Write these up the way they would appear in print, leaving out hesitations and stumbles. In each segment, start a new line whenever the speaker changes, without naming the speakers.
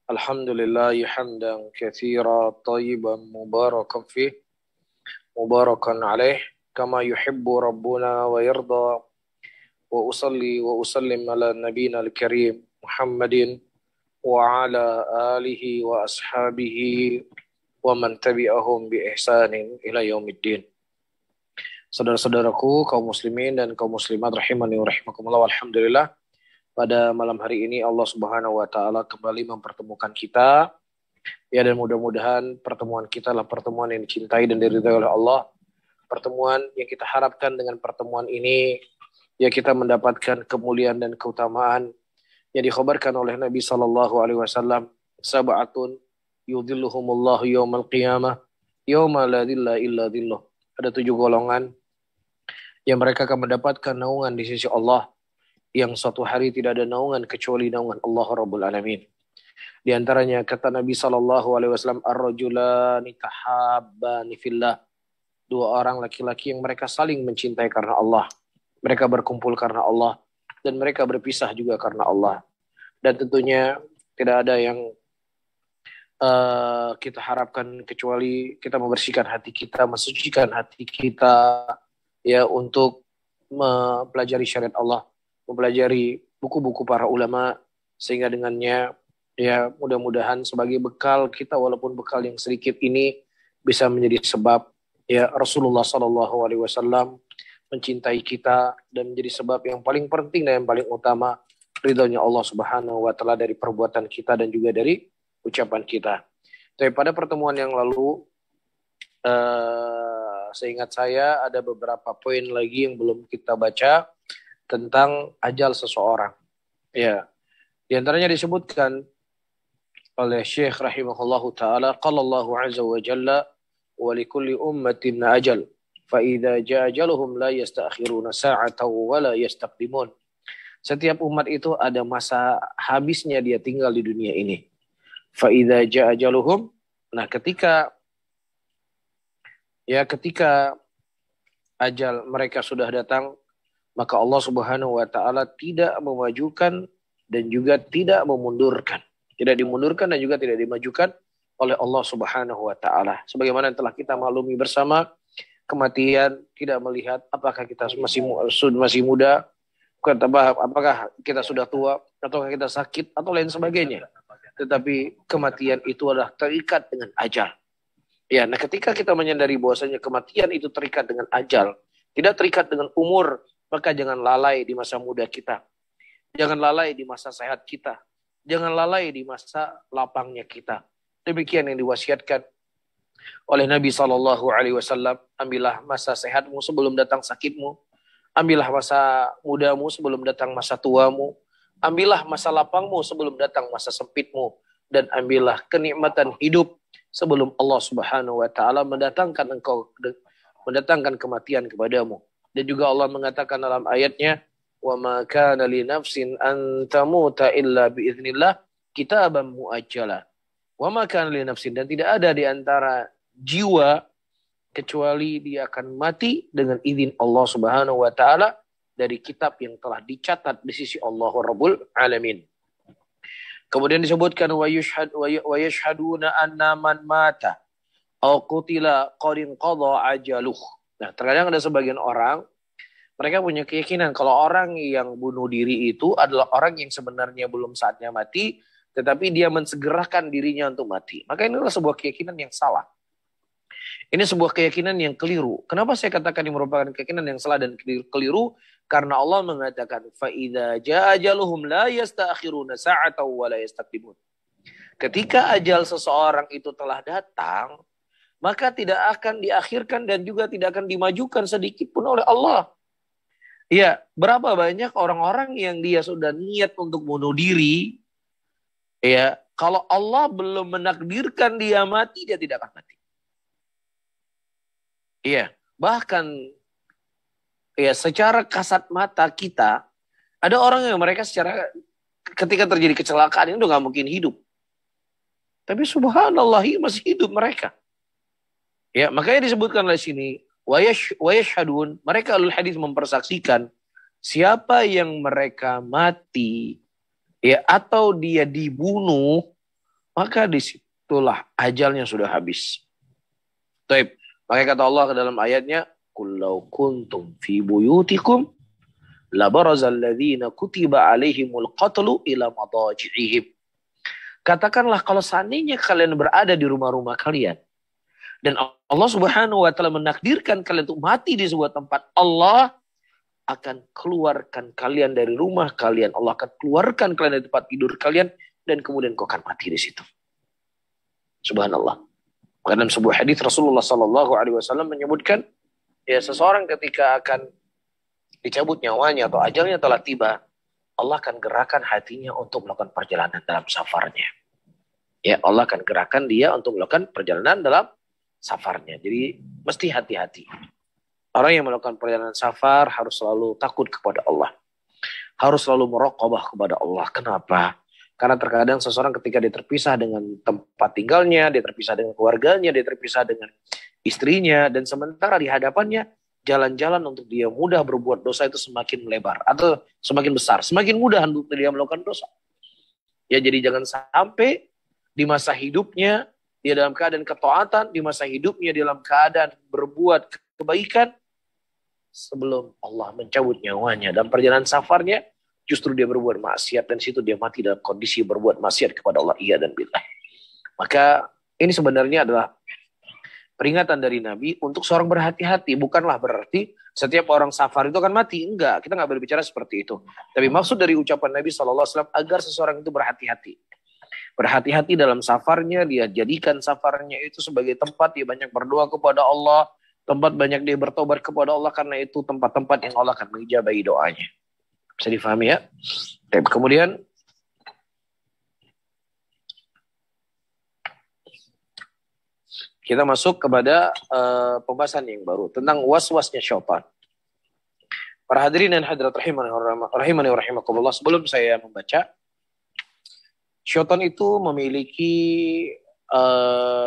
Alhamdulillah hamdan katsira tayyiban mubarakan fih mubarakan alaih kama yuhibbu rabbuna wa yarda wa usalli wa usallim ala nabiyina al-karim Muhammadin wa ala alihi wa ashabihi wa man tabi'ahum bi ihsanin ila yaumiddin. Saudara-saudaraku kaum muslimin dan kaum muslimat rahimani wa rahimakumullah, alhamdulillah pada malam hari ini Allah Subhanahu wa taala kembali mempertemukan kita. Ya, dan mudah-mudahan pertemuan kita adalah pertemuan yang dicintai dan diridhai oleh Allah. Pertemuan yang kita harapkan dengan pertemuan ini ya kita mendapatkan kemuliaan dan keutamaan yang dikhabarkan oleh Nabi sallallahu alaihi wasallam, sab'atun yudhilluhumullahu yaumal qiyamah yauma la dhilla illa dhilluh. Ada 7 golongan yang mereka akan mendapatkan naungan di sisi Allah, yang suatu hari tidak ada naungan kecuali naungan Allah Rabbul Alamin. Di antaranya kata Nabi sallallahu alaihi wasallam, ar-rajulani tahabbani fillah. 2 orang laki-laki yang mereka saling mencintai karena Allah. Mereka berkumpul karena Allah dan mereka berpisah juga karena Allah. Dan tentunya tidak ada yang kita harapkan kecuali kita membersihkan hati kita, mensucikan hati kita ya untuk mempelajari syariat Allah, mempelajari buku-buku para ulama, sehingga dengannya ya mudah-mudahan sebagai bekal kita, walaupun bekal yang sedikit ini bisa menjadi sebab ya Rasulullah SAW mencintai kita dan menjadi sebab yang paling penting dan yang paling utama ridhonya Allah Subhanahu wa taala dari perbuatan kita dan juga dari ucapan kita. Tapi pada pertemuan yang lalu seingat saya ada beberapa poin lagi yang belum kita baca tentang ajal seseorang. Ya, di antaranya disebutkan oleh Syekh rahimahullahu taala, qala Allahu azza wa jalla wa likulli ummatin ajal fa idza jaa ajaluhum la yasta'khiruna sa'atan wa la yastaqdimun. Setiap umat itu ada masa habisnya dia tinggal di dunia ini. Fa idza jaa ajaluhum, nah ketika ajal mereka sudah datang, maka Allah Subhanahu wa taala tidak memajukan dan juga tidak memundurkan. Tidak dimundurkan dan juga tidak dimajukan oleh Allah Subhanahu wa taala. Sebagaimana telah kita maklumi bersama, kematian tidak melihat apakah kita masih muda, apakah kita sudah tua, ataukah kita sakit atau lain sebagainya. Tetapi kematian itu adalah terikat dengan ajal. Ya, nah ketika kita menyadari bahwasanya kematian itu terikat dengan ajal, tidak terikat dengan umur, maka jangan lalai di masa muda kita. Jangan lalai di masa sehat kita. Jangan lalai di masa lapangnya kita. Demikian yang diwasiatkan oleh Nabi SAW. Ambillah masa sehatmu sebelum datang sakitmu. Ambillah masa mudamu sebelum datang masa tuamu. Ambillah masa lapangmu sebelum datang masa sempitmu. Dan ambillah kenikmatan hidup sebelum Allah Subhanahu wa taala mendatangkan kematian kepadamu. Dan juga Allah mengatakan dalam ayatnya, wa ma kana li nafsin an tamuta illa bi idznillah kitaban muajjala. Wa ma kana li nafsin, dan tidak ada di antara jiwa kecuali dia akan mati dengan izin Allah Subhanahu wa taala dari kitab yang telah dicatat di sisi Allah Rabbul Alamin. Kemudian disebutkan wa yashhaduna anna man mata aw qutila qad qada ajaluh. Nah, terkadang ada sebagian orang mereka punya keyakinan kalau orang yang bunuh diri itu adalah orang yang sebenarnya belum saatnya mati, tetapi dia mensegerakan dirinya untuk mati. Maka ini adalah sebuah keyakinan yang salah. Ini sebuah keyakinan yang keliru. Kenapa saya katakan ini merupakan keyakinan yang salah dan keliru? Karena Allah mengatakan fa idza jaa ajaluhum la yasta'khiruna sa'atan wa la yastaqdimun. Ketika ajal seseorang itu telah datang, maka tidak akan diakhirkan dan juga tidak akan dimajukan sedikit pun oleh Allah. Ya, berapa banyak orang-orang yang dia sudah niat untuk bunuh diri, ya, kalau Allah belum menakdirkan dia mati, dia tidak akan mati. Iya, bahkan ya secara kasat mata kita, ada orang yang mereka secara ketika terjadi kecelakaan itu nggak mungkin hidup. Tapi subhanallah masih hidup mereka. Ya, makanya disebutkan di sini wa yashhadun, mereka alul hadis mempersaksikan siapa yang mereka mati ya atau dia dibunuh maka disitulah ajalnya sudah habis. Taib. Makanya kata Allah ke dalam ayatnya, "Qul law kuntum fi buyutikum labarazal ladzina kutiba alaihimul qatlu ila madaji'ihim." Katakanlah kalau seandainya kalian berada di rumah-rumah kalian dan Allah Subhanahu wa taala menakdirkan kalian untuk mati di sebuah tempat, Allah akan keluarkan kalian dari rumah kalian. Allah akan keluarkan kalian dari tempat tidur kalian dan kemudian kau akan mati di situ. Subhanallah. Dalam sebuah hadis Rasulullah Sallallahu Alaihi Wasallam menyebutkan, ya seseorang ketika akan dicabut nyawanya atau ajalnya telah tiba, Allah akan gerakan hatinya untuk melakukan perjalanan dalam safarnya. Ya, Allah akan gerakan dia untuk melakukan perjalanan dalam safarnya. Jadi mesti hati-hati. Orang yang melakukan perjalanan safar harus selalu takut kepada Allah. Harus selalu meraqabah kepada Allah. Kenapa? Karena terkadang seseorang ketika dia terpisah dengan tempat tinggalnya, dia terpisah dengan keluarganya, dia terpisah dengan istrinya, dan sementara di hadapannya jalan-jalan untuk dia mudah berbuat dosa itu semakin melebar atau semakin besar, semakin mudah untuk dia melakukan dosa. Ya, jadi jangan sampai di masa hidupnya dia dalam keadaan ketaatan, di masa hidupnya dalam keadaan berbuat kebaikan, sebelum Allah mencabut nyawanya dalam perjalanan safarnya, justru dia berbuat maksiat dan situ dia mati dalam kondisi berbuat maksiat kepada Allah, iya dan billah. Maka ini sebenarnya adalah peringatan dari Nabi untuk seorang berhati-hati. Bukanlah berarti setiap orang safar itu akan mati. Enggak, kita nggak berbicara seperti itu. Tapi maksud dari ucapan Nabi SAW agar seseorang itu berhati-hati. Berhati-hati dalam safarnya, dia jadikan safarnya itu sebagai tempat dia banyak berdoa kepada Allah, tempat banyak dia bertobat kepada Allah, karena itu tempat-tempat yang Allah akan mengijabahi doanya. Bisa difahami ya? Kemudian kita masuk kepada pembahasan yang baru tentang was-wasnya syaitan. Para hadirin dan hadirat rahimani wa rahimakumullah, sebelum saya membaca, syaitan itu memiliki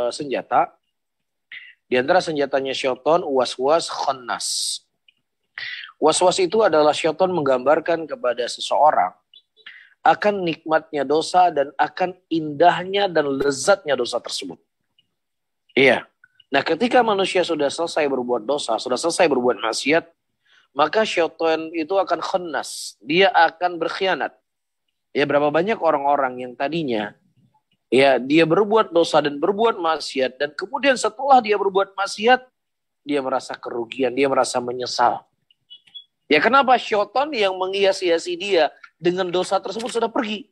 senjata. Di antara senjatanya syaitan, was-was khannas. Was-was itu adalah syaitan menggambarkan kepada seseorang akan nikmatnya dosa dan akan indahnya dan lezatnya dosa tersebut. Iya. Nah, ketika manusia sudah selesai berbuat dosa, sudah selesai berbuat maksiat, maka syaitan itu akan khannas. Dia akan berkhianat. Ya, berapa banyak orang-orang yang tadinya ya dia berbuat dosa dan berbuat maksiat, dan kemudian setelah dia berbuat maksiat, dia merasa kerugian, dia merasa menyesal. Ya, kenapa? Syaitan yang menghias-hiasi dia dengan dosa tersebut sudah pergi.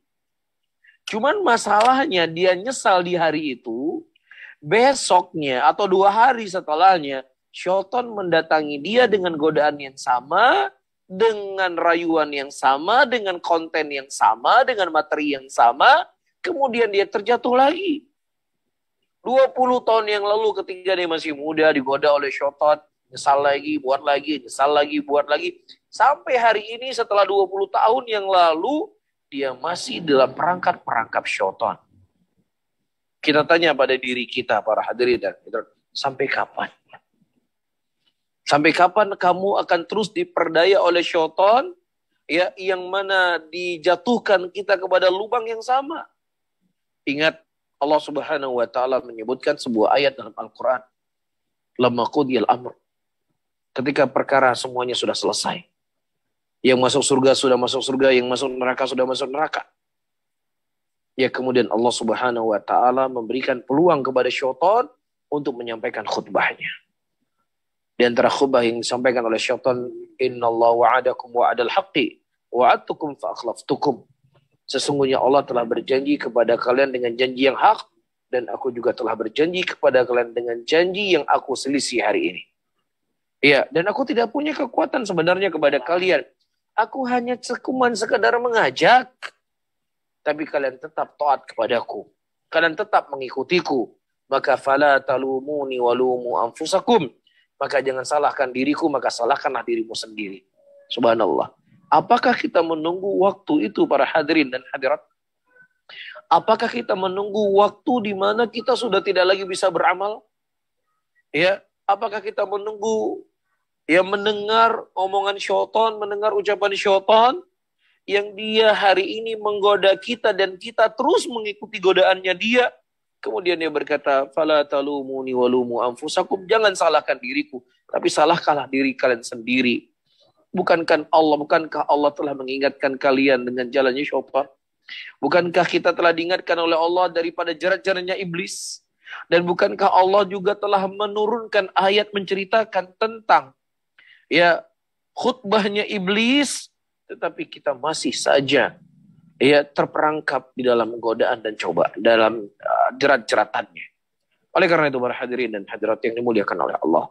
Cuman masalahnya dia nyesal di hari itu, besoknya atau 2 hari setelahnya, syaitan mendatangi dia dengan godaan yang sama, dengan rayuan yang sama, dengan konten yang sama, dengan materi yang sama, kemudian dia terjatuh lagi. 20 tahun yang lalu ketika dia masih muda digoda oleh syaitan, nyesal lagi, buat lagi, nyesal lagi, buat lagi. Sampai hari ini setelah 20 tahun yang lalu, dia masih dalam perangkap syaitan. Kita tanya pada diri kita, para hadirin dan hadirat, sampai kapan? Sampai kapan kamu akan terus diperdaya oleh syaitan, ya, yang mana dijatuhkan kita kepada lubang yang sama? Ingat, Allah Subhanahu wa taala menyebutkan sebuah ayat dalam Al-Qur'an. Lamma qudiyal amr. Ketika perkara semuanya sudah selesai. Yang masuk surga sudah masuk surga, yang masuk neraka sudah masuk neraka. Ya, kemudian Allah Subhanahu wa taala memberikan peluang kepada syaitan untuk menyampaikan khutbahnya. Di antara khutbah yang disampaikan oleh syaitan, innallaha wa'adakum wa'adal haqqi wa'adtukum fa akhlaftukum. Sesungguhnya Allah telah berjanji kepada kalian dengan janji yang hak, dan aku juga telah berjanji kepada kalian dengan janji yang aku selisih hari ini. Ya, dan aku tidak punya kekuatan sebenarnya kepada kalian. Aku hanya cuman sekadar mengajak, tapi kalian tetap taat kepadaku. Kalian tetap mengikutiku. Maka fala talumuni walumu anfusakum. Maka jangan salahkan diriku, maka salahkanlah dirimu sendiri. Subhanallah. Apakah kita menunggu waktu itu, para hadirin dan hadirat? Apakah kita menunggu waktu di mana kita sudah tidak lagi bisa beramal? Ya, apakah kita menunggu ya mendengar omongan syaitan, mendengar ucapan syaitan, yang dia hari ini menggoda kita dan kita terus mengikuti godaannya dia. Kemudian dia berkata, "Fala talumuni walumu anfusakum." Jangan salahkan diriku, tapi salahkanlah diri kalian sendiri. Bukankah Allah telah mengingatkan kalian dengan jalannya syaitan? Bukankah kita telah diingatkan oleh Allah daripada jerat-jeratnya iblis? Dan bukankah Allah juga telah menurunkan ayat menceritakan tentang khutbahnya iblis, tetapi kita masih saja terperangkap di dalam godaan dan coba dalam jerat-jeratannya. Oleh karena itu para hadirin dan hadirat yang dimuliakan oleh Allah,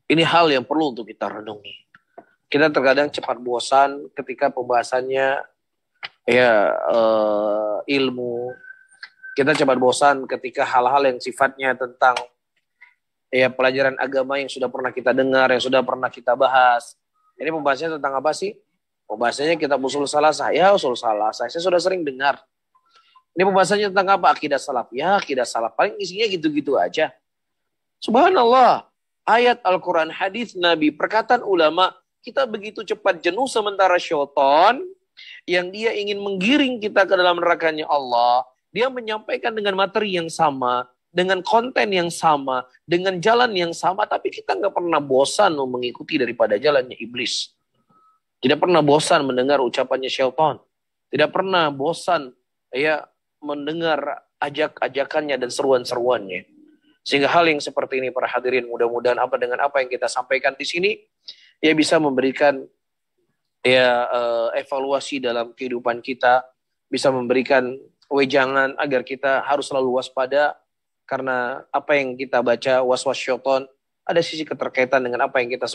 ini hal yang perlu untuk kita renungi. Kita terkadang cepat bosan ketika pembahasannya ilmu. Kita cepat bosan ketika hal-hal yang sifatnya tentang pelajaran agama yang sudah pernah kita dengar, yang sudah pernah kita bahas. Ini pembahasannya tentang apa sih? Pembahasannya kitab usul salasah. Ya, usul salasah. Saya sudah sering dengar. Ini pembahasannya tentang apa? Akidah salaf. Ya, akidah salaf. Paling isinya gitu-gitu aja. Subhanallah. Ayat Al-Quran, hadis Nabi, perkataan ulama, kita begitu cepat jenuh sementara syaitan yang dia ingin menggiring kita ke dalam nerakanya Allah. Dia menyampaikan dengan materi yang sama, dengan konten yang sama, dengan jalan yang sama, tapi kita nggak pernah bosan mengikuti daripada jalannya iblis. Tidak pernah bosan mendengar ucapannya syaitan. Tidak pernah bosan mendengar ajak-ajakannya dan seruan-seruannya. Sehingga hal yang seperti ini para hadirin, mudah-mudahan dengan apa yang kita sampaikan di sini bisa memberikan evaluasi dalam kehidupan kita, bisa memberikan wejangan agar kita harus selalu waspada, karena apa yang kita baca was-was syaitan ada sisi keterkaitan dengan apa yang kita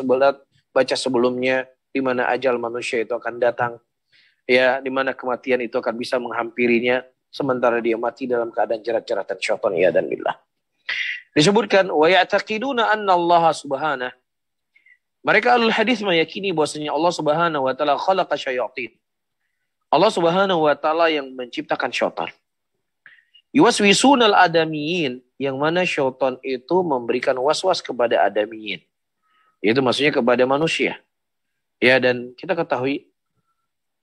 baca sebelumnya, di mana ajal manusia itu akan datang, di mana kematian itu akan bisa menghampirinya sementara dia mati dalam keadaan jerat-jeratan syaitan, ya dan billah. Disebutkan wa ya'taqiduna anna Allah subhanahu, mereka ahlul hadis meyakini bahwasanya Allah subhanahu wa ta'ala khalaqa syayatin. Allah subhanahu wa ta'ala yang menciptakan syaitan. Yuwaswisunal adamiyin, yang mana syaitan itu memberikan was-was kepada adamiyin. Itu maksudnya kepada manusia. Dan kita ketahui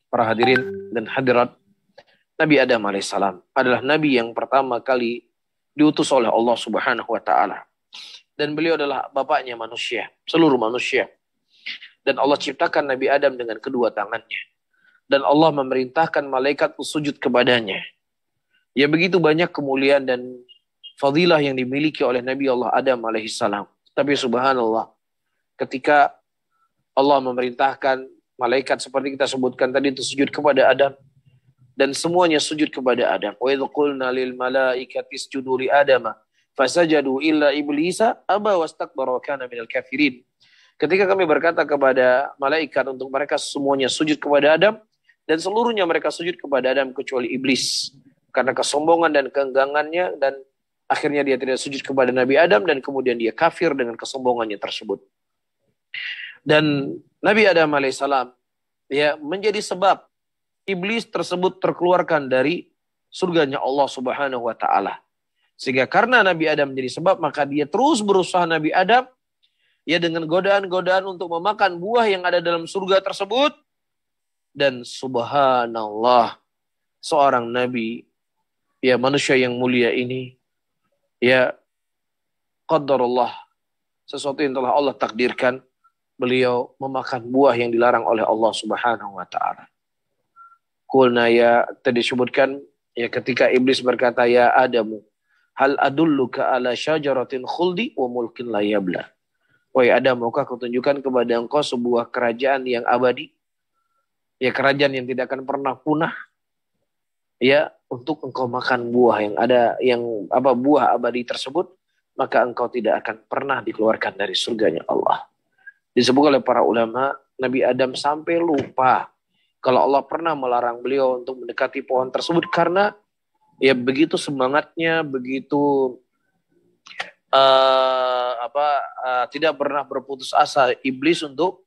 para hadirin dan hadirat, Nabi Adam alaihissalam adalah nabi yang pertama kali diutus oleh Allah subhanahu wa ta'ala. Dan beliau adalah bapaknya manusia, seluruh manusia. Dan Allah ciptakan Nabi Adam dengan kedua tangannya. Dan Allah memerintahkan malaikat sujud kepadanya. Ya, begitu banyak kemuliaan dan fadilah yang dimiliki oleh Nabi Allah Adam alaihissalam. Tapi subhanallah, ketika Allah memerintahkan malaikat seperti kita sebutkan tadi itu sujud kepada Adam, dan semuanya sujud kepada Adam. Wa idh qulna lil malaikati isjudu li Adama fasajadu illa iblisa aba wastakbara wa kana minal kafirin. Ketika kami berkata kepada malaikat untuk mereka semuanya sujud kepada Adam, dan seluruhnya mereka sujud kepada Adam kecuali iblis, karena kesombongan dan keenggangannya, dan akhirnya dia tidak sujud kepada Nabi Adam, dan kemudian dia kafir dengan kesombongannya tersebut. Dan Nabi Adam alaihissalam menjadi sebab iblis tersebut terkeluarkan dari surganya Allah subhanahu wa ta'ala. Sehingga karena Nabi Adam menjadi sebab, maka dia terus berusaha Nabi Adam dengan godaan-godaan untuk memakan buah yang ada dalam surga tersebut. Dan subhanallah, seorang nabi, manusia yang mulia ini, qadarullah, sesuatu yang telah Allah takdirkan, beliau memakan buah yang dilarang oleh Allah subhanahu wa ta'ala. Qulna, tadi disebutkan, ketika iblis berkata, ya Adamu, hal adulluka ala syajaratin khuldi wa mulkin la yabla. Wahai Adam, maukah kutunjukkan kepada engkau sebuah kerajaan yang abadi? Kerajaan yang tidak akan pernah punah. Untuk engkau makan buah yang ada, buah abadi tersebut, maka engkau tidak akan pernah dikeluarkan dari surganya Allah. Disebut oleh para ulama, Nabi Adam sampai lupa kalau Allah pernah melarang beliau untuk mendekati pohon tersebut, karena begitu semangatnya, begitu tidak pernah berputus asa iblis untuk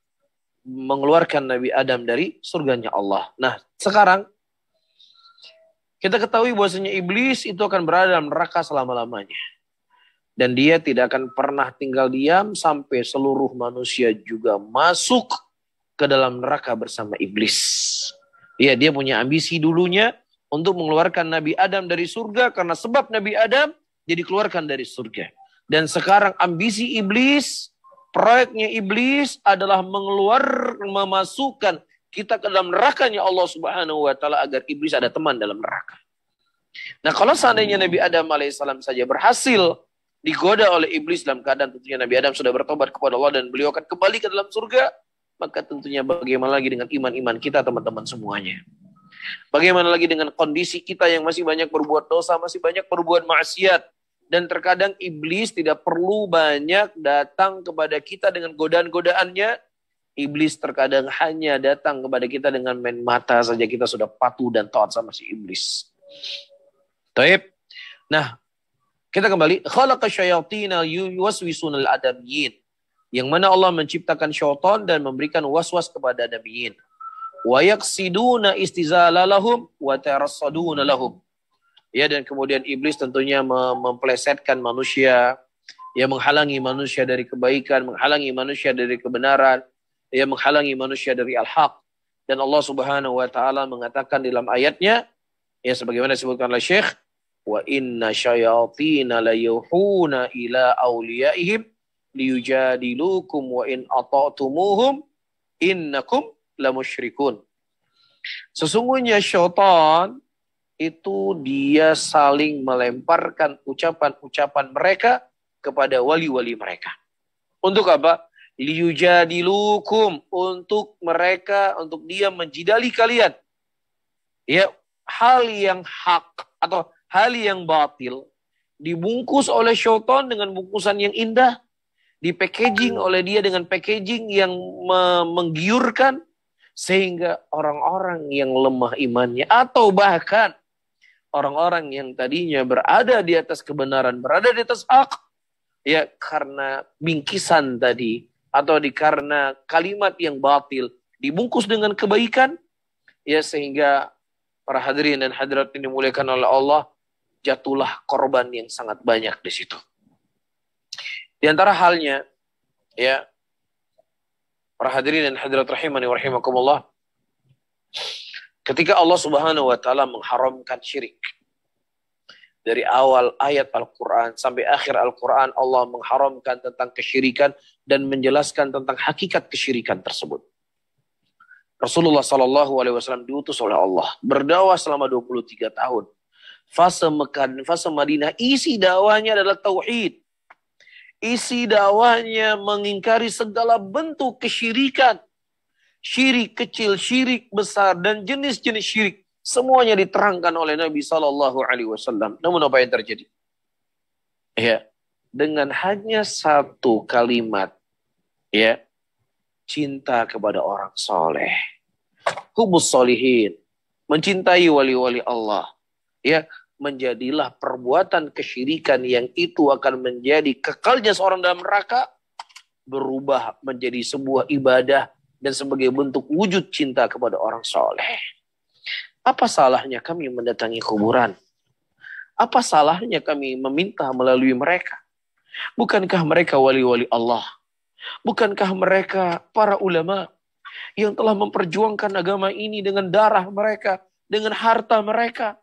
mengeluarkan Nabi Adam dari surganya Allah. Nah, sekarang kita ketahui bahwasanya iblis itu akan berada dalam neraka selama-lamanya. Dan dia tidak akan pernah tinggal diam sampai seluruh manusia juga masuk ke dalam neraka bersama iblis. Ya, dia punya ambisi dulunya untuk mengeluarkan Nabi Adam dari surga karena sebab Nabi Adam jadi keluarkan dari surga. Dan sekarang ambisi iblis, proyeknya iblis adalah memasukkan kita ke dalam nerakanya Allah Subhanahu wa taala agar iblis ada teman dalam neraka. Nah, kalau seandainya Nabi Adam alaihissalam saja berhasil digoda oleh iblis dalam keadaan tentunya Nabi Adam sudah bertobat kepada Allah dan beliau akan kembali ke dalam surga, maka tentunya bagaimana lagi dengan iman-iman kita teman-teman semuanya. Bagaimana lagi dengan kondisi kita yang masih banyak berbuat dosa, masih banyak berbuat maksiat. Dan terkadang iblis tidak perlu banyak datang kepada kita dengan godaan-godaannya. Iblis terkadang hanya datang kepada kita dengan main mata saja kita sudah patuh dan taat sama si iblis. Taib. Nah, kita kembali. Khalaqa syayatina yuwaswisunal adamiyyin. Yang mana Allah menciptakan syaitan dan memberikan waswas kepada adamiyyin. Wa yaqsiduna istizala lahum wa tarassaduna lahum. Ya, dan kemudian iblis tentunya memplesetkan manusia, ya, menghalangi manusia dari kebaikan, menghalangi manusia dari kebenaran, ya, menghalangi manusia dari al-haq. Dan Allah Subhanahu wa taala mengatakan dalam ayatnya, ya, sebagaimana disebutkan oleh Syekh, wa inna syayatina la yuhuna ila awliyaihim liyujadilukum wa in ata'tumuhum innakum lamusyrikun. Sesungguhnya syaitan itu dia saling melemparkan ucapan-ucapan mereka kepada wali-wali mereka. Untuk apa? Liyujadilukum, untuk dia menjidali kalian. Ya, hal yang hak atau hal yang batil dibungkus oleh syaitan dengan bungkusan yang indah, dipackaging oleh dia dengan packaging yang menggiurkan, sehingga orang-orang yang lemah imannya atau bahkan orang-orang yang tadinya berada di atas kebenaran, berada di atas hak, ya, karena bingkisan tadi atau karena kalimat yang batil dibungkus dengan kebaikan, ya, sehingga para hadirin dan hadirat ini dimuliakan oleh Allah, jatuhlah korban yang sangat banyak di situ. Di antara halnya, ya, para hadirin dan hadirat rahimani wa rahimakumullah, ketika Allah Subhanahu wa taala mengharamkan syirik. Dari awal ayat Al-Quran sampai akhir Al-Quran, Allah mengharamkan tentang kesyirikan dan menjelaskan tentang hakikat kesyirikan tersebut. Rasulullah SAW diutus oleh Allah, berdakwah selama 23 tahun. Fase Mekah dan fase Madinah, isi dakwahnya adalah tauhid. Isi dakwahnya mengingkari segala bentuk kesyirikan. Syirik kecil, syirik besar, dan jenis-jenis syirik. Semuanya diterangkan oleh Nabi SAW. Namun apa yang terjadi? Ya, dengan hanya satu kalimat, ya, cinta kepada orang soleh, hubus solihin, mencintai wali-wali Allah, ya, menjadilah perbuatan kesyirikan yang itu akan menjadi kekalnya seorang dalam neraka, berubah menjadi sebuah ibadah dan sebagai bentuk wujud cinta kepada orang soleh. Apa salahnya kami mendatangi kuburan? Apa salahnya kami meminta melalui mereka? Bukankah mereka wali-wali Allah? Bukankah mereka para ulama yang telah memperjuangkan agama ini dengan darah mereka, dengan harta mereka?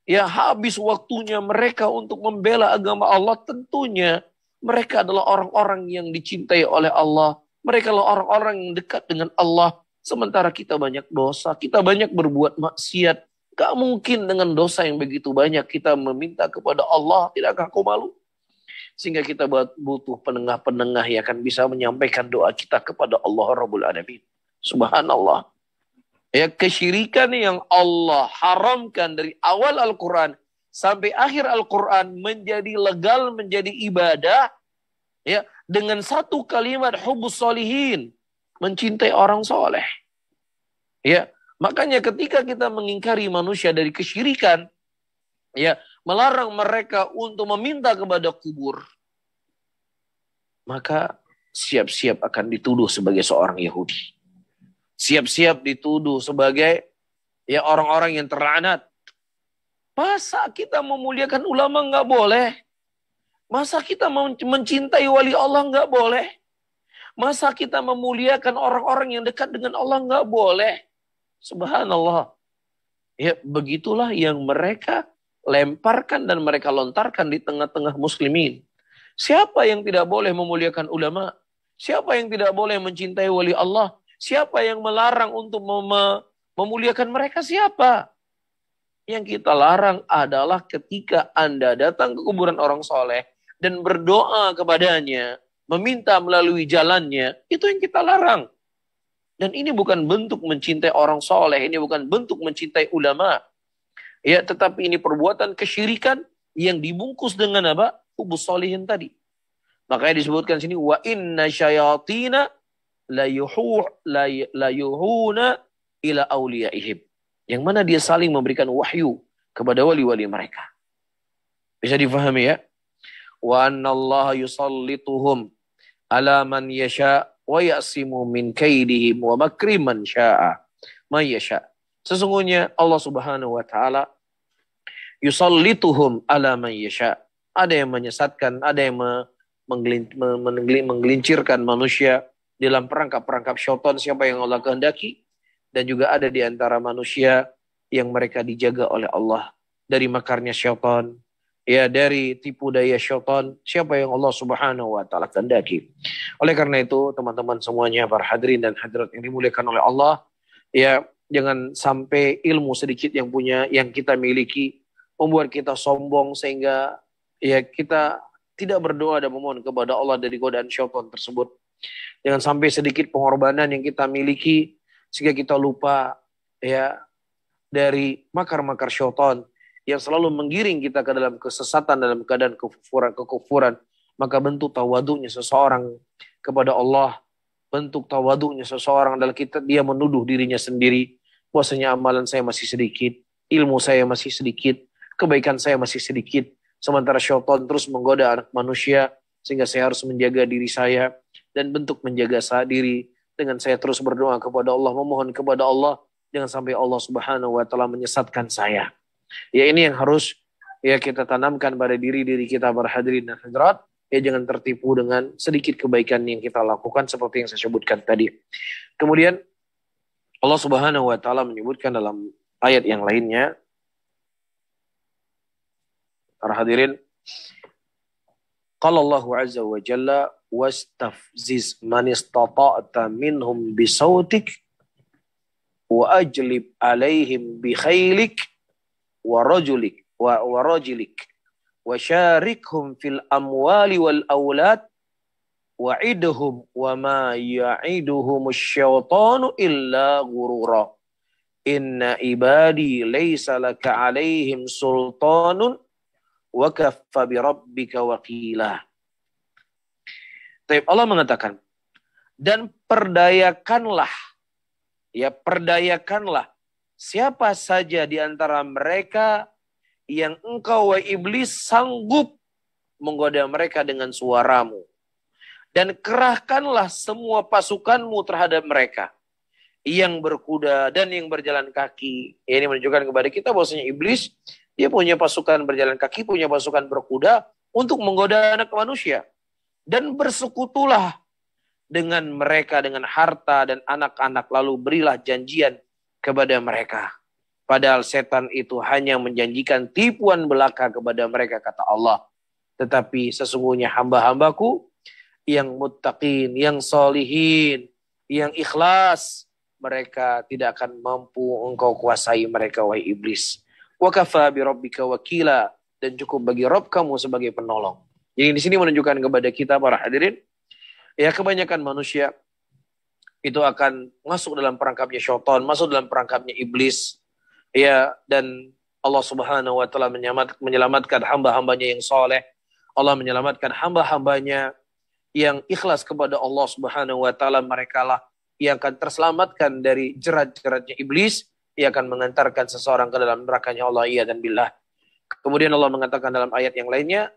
Ya, habis waktunya mereka untuk membela agama Allah, tentunya mereka adalah orang-orang yang dicintai oleh Allah. Mereka adalah orang-orang yang dekat dengan Allah. Sementara kita banyak dosa, kita banyak berbuat maksiat. Gak mungkin dengan dosa yang begitu banyak kita meminta kepada Allah. Tidakkah kau malu? Sehingga kita butuh penengah-penengah yang akan bisa menyampaikan doa kita kepada Allah Rabbul Alamin. Subhanallah. Ya, kesyirikan yang Allah haramkan dari awal Al-Quran sampai akhir Al-Quran menjadi legal, menjadi ibadah. Ya, dengan satu kalimat hubus solihin, mencintai orang soleh. Ya, makanya ketika kita mengingkari manusia dari kesyirikan, ya, melarang mereka untuk meminta kepada kubur, maka siap-siap akan dituduh sebagai seorang Yahudi. Siap-siap dituduh sebagai, ya, orang-orang yang terlaknat. Masa kita memuliakan ulama nggak boleh? Masa kita mencintai wali Allah nggak boleh? Masa kita memuliakan orang-orang yang dekat dengan Allah? Nggak boleh. Subhanallah. Ya, begitulah yang mereka lemparkan dan mereka lontarkan di tengah-tengah muslimin. Siapa yang tidak boleh memuliakan ulama? Siapa yang tidak boleh mencintai wali Allah? Siapa yang melarang untuk memuliakan mereka? Siapa? Yang kita larang adalah ketika Anda datang ke kuburan orang soleh dan berdoa kepadanya, meminta melalui jalannya, itu yang kita larang. Dan ini bukan bentuk mencintai orang soleh, ini bukan bentuk mencintai ulama. Ya, tetapi ini perbuatan kesyirikan yang dibungkus dengan apa? Hubus solihin tadi. Makanya disebutkan sini, wa inna syayatina la yuhuna ila awliyaihim. Yang mana dia saling memberikan wahyu kepada wali-wali mereka. Bisa difahami ya? Wa anna Allah yusallituhum ala man yasha' wa ya'simu min kaidihim wa makri man sya'a ma yasha'. Sesungguhnya Allah Subhanahu wa taala yusallituhum ala man yasha'. Ada yang menyesatkan, ada yang menggelincirkan manusia dalam perangkap-perangkap syaitan siapa yang Allah kehendaki, dan juga ada di antara manusia yang mereka dijaga oleh Allah dari makarnya syaitan, ya, dari tipu daya syaitan, siapa yang Allah Subhanahu wa taala kehendaki. Oleh karena itu, teman-teman semuanya, para hadirin dan hadirat yang dimuliakan oleh Allah, ya, jangan sampai ilmu sedikit yang kita miliki membuat kita sombong sehingga ya kita tidak berdoa dan memohon kepada Allah dari godaan syaitan tersebut. Jangan sampai sedikit pengorbanan yang kita miliki sehingga kita lupa ya dari makar-makar syaitan yang selalu menggiring kita ke dalam kesesatan, dalam keadaan kekufuran. Maka bentuk tawaduknya seseorang kepada Allah, bentuk tawaduknya seseorang adalah dia menuduh dirinya sendiri bahwasanya amalan saya masih sedikit, ilmu saya masih sedikit, kebaikan saya masih sedikit, sementara syaitan terus menggoda anak manusia sehingga saya harus menjaga diri saya. Dan bentuk menjaga diri dengan saya terus berdoa kepada Allah, memohon kepada Allah, jangan sampai Allah Subhanahu wa taala menyesatkan saya. Ya, ini yang harus ya kita tanamkan pada diri kita, para hadirin dan hadirat. Ya, jangan tertipu dengan sedikit kebaikan yang kita lakukan seperti yang saya sebutkan tadi. Kemudian Allah Subhanahu wa taala menyebutkan dalam ayat yang lainnya, para hadirin, qala Allahu azza wa jalla wastafziz man istata'ta minhum bisautik wa ajlib alaihim bi khailik wa rajulik wa rajilik wa syarikhum fil amwali wal aulad wa'idhum wa ma ya'iduhum asyaitanu illa ghurura inna ibadi laysa laka alaihim sultanun wa kaffa bi rabbika waqila. Allah mengatakan, dan perdayakanlah siapa saja di antara mereka yang engkau, wahai iblis, sanggup menggoda mereka dengan suaramu. Dan kerahkanlah semua pasukanmu terhadap mereka, yang berkuda dan yang berjalan kaki. Ini menunjukkan kepada kita bahwasanya iblis, dia punya pasukan berjalan kaki, punya pasukan berkuda untuk menggoda anak manusia. Dan bersekutulah dengan mereka dengan harta dan anak-anak, lalu berilah janjian kepada mereka. Padahal setan itu hanya menjanjikan tipuan belaka kepada mereka, kata Allah. Tetapi sesungguhnya hamba-hambaku yang muttaqin, yang solihin, yang ikhlas, mereka tidak akan mampu engkau kuasai mereka, wahai iblis. Wa kafa bi rabbika wakila, dan cukup bagi Rabb kamu sebagai penolong. Jadi di sini menunjukkan kepada kita, para hadirin, ya, kebanyakan manusia itu akan masuk dalam perangkapnya syaitan, masuk dalam perangkapnya iblis, ya, dan Allah Subhanahu wa taala menyelamatkan hamba-hambanya yang soleh. Allah menyelamatkan hamba-hambanya yang ikhlas kepada Allah Subhanahu wa taala. Mereka lah yang akan terselamatkan dari jerat-jeratnya iblis, yang akan mengantarkan seseorang ke dalam nerakanya Allah, iya dan billah. Kemudian Allah mengatakan dalam ayat yang lainnya,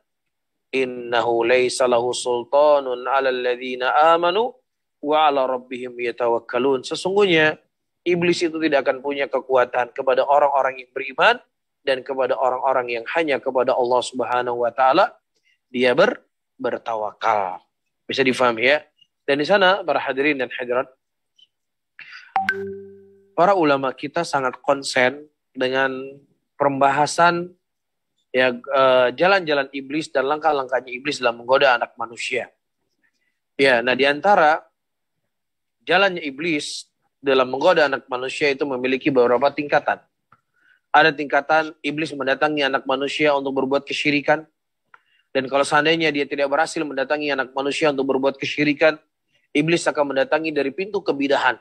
innahu laisa lahu sultanun 'alal ladzina amanu wa 'ala rabbihim yatawakkalun. Sesungguhnya iblis itu tidak akan punya kekuatan kepada orang-orang yang beriman dan kepada orang-orang yang hanya kepada Allah Subhanahu wa taala dia bertawakal. Bisa difahami ya? Dan di sana para hadirin dan hadirat, para ulama kita sangat konsen dengan pembahasan ya jalan-jalan iblis dan langkah-langkahnya iblis dalam menggoda anak manusia. Ya, nah di antara jalannya iblis dalam menggoda anak manusia itu memiliki beberapa tingkatan. Ada tingkatan iblis mendatangi anak manusia untuk berbuat kesyirikan. Dan kalau seandainya dia tidak berhasil mendatangi anak manusia untuk berbuat kesyirikan, iblis akan mendatangi dari pintu kebidahan.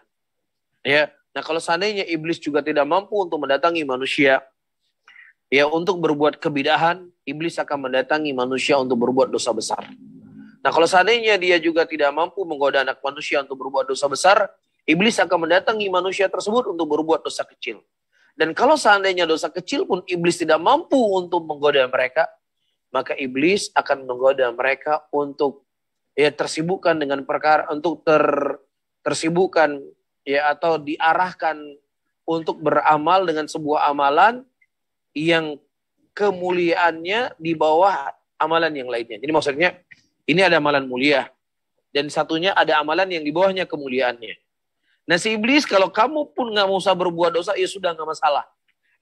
Ya, nah kalau seandainya iblis juga tidak mampu untuk mendatangi manusia, ya untuk berbuat kebidahan, iblis akan mendatangi manusia untuk berbuat dosa besar. Nah kalau seandainya dia juga tidak mampu menggoda anak manusia untuk berbuat dosa besar, iblis akan mendatangi manusia tersebut untuk berbuat dosa kecil. Dan kalau seandainya dosa kecil pun iblis tidak mampu untuk menggoda mereka, maka iblis akan menggoda mereka untuk ya tersibukkan dengan perkara, untuk tersibukkan ya atau diarahkan untuk beramal dengan sebuah amalan yang kemuliaannya di bawah amalan yang lainnya. Jadi maksudnya ini ada amalan mulia dan satunya ada amalan yang di bawahnya kemuliaannya. Nah si iblis kalau kamu pun nggak usah berbuat dosa ya sudah nggak masalah.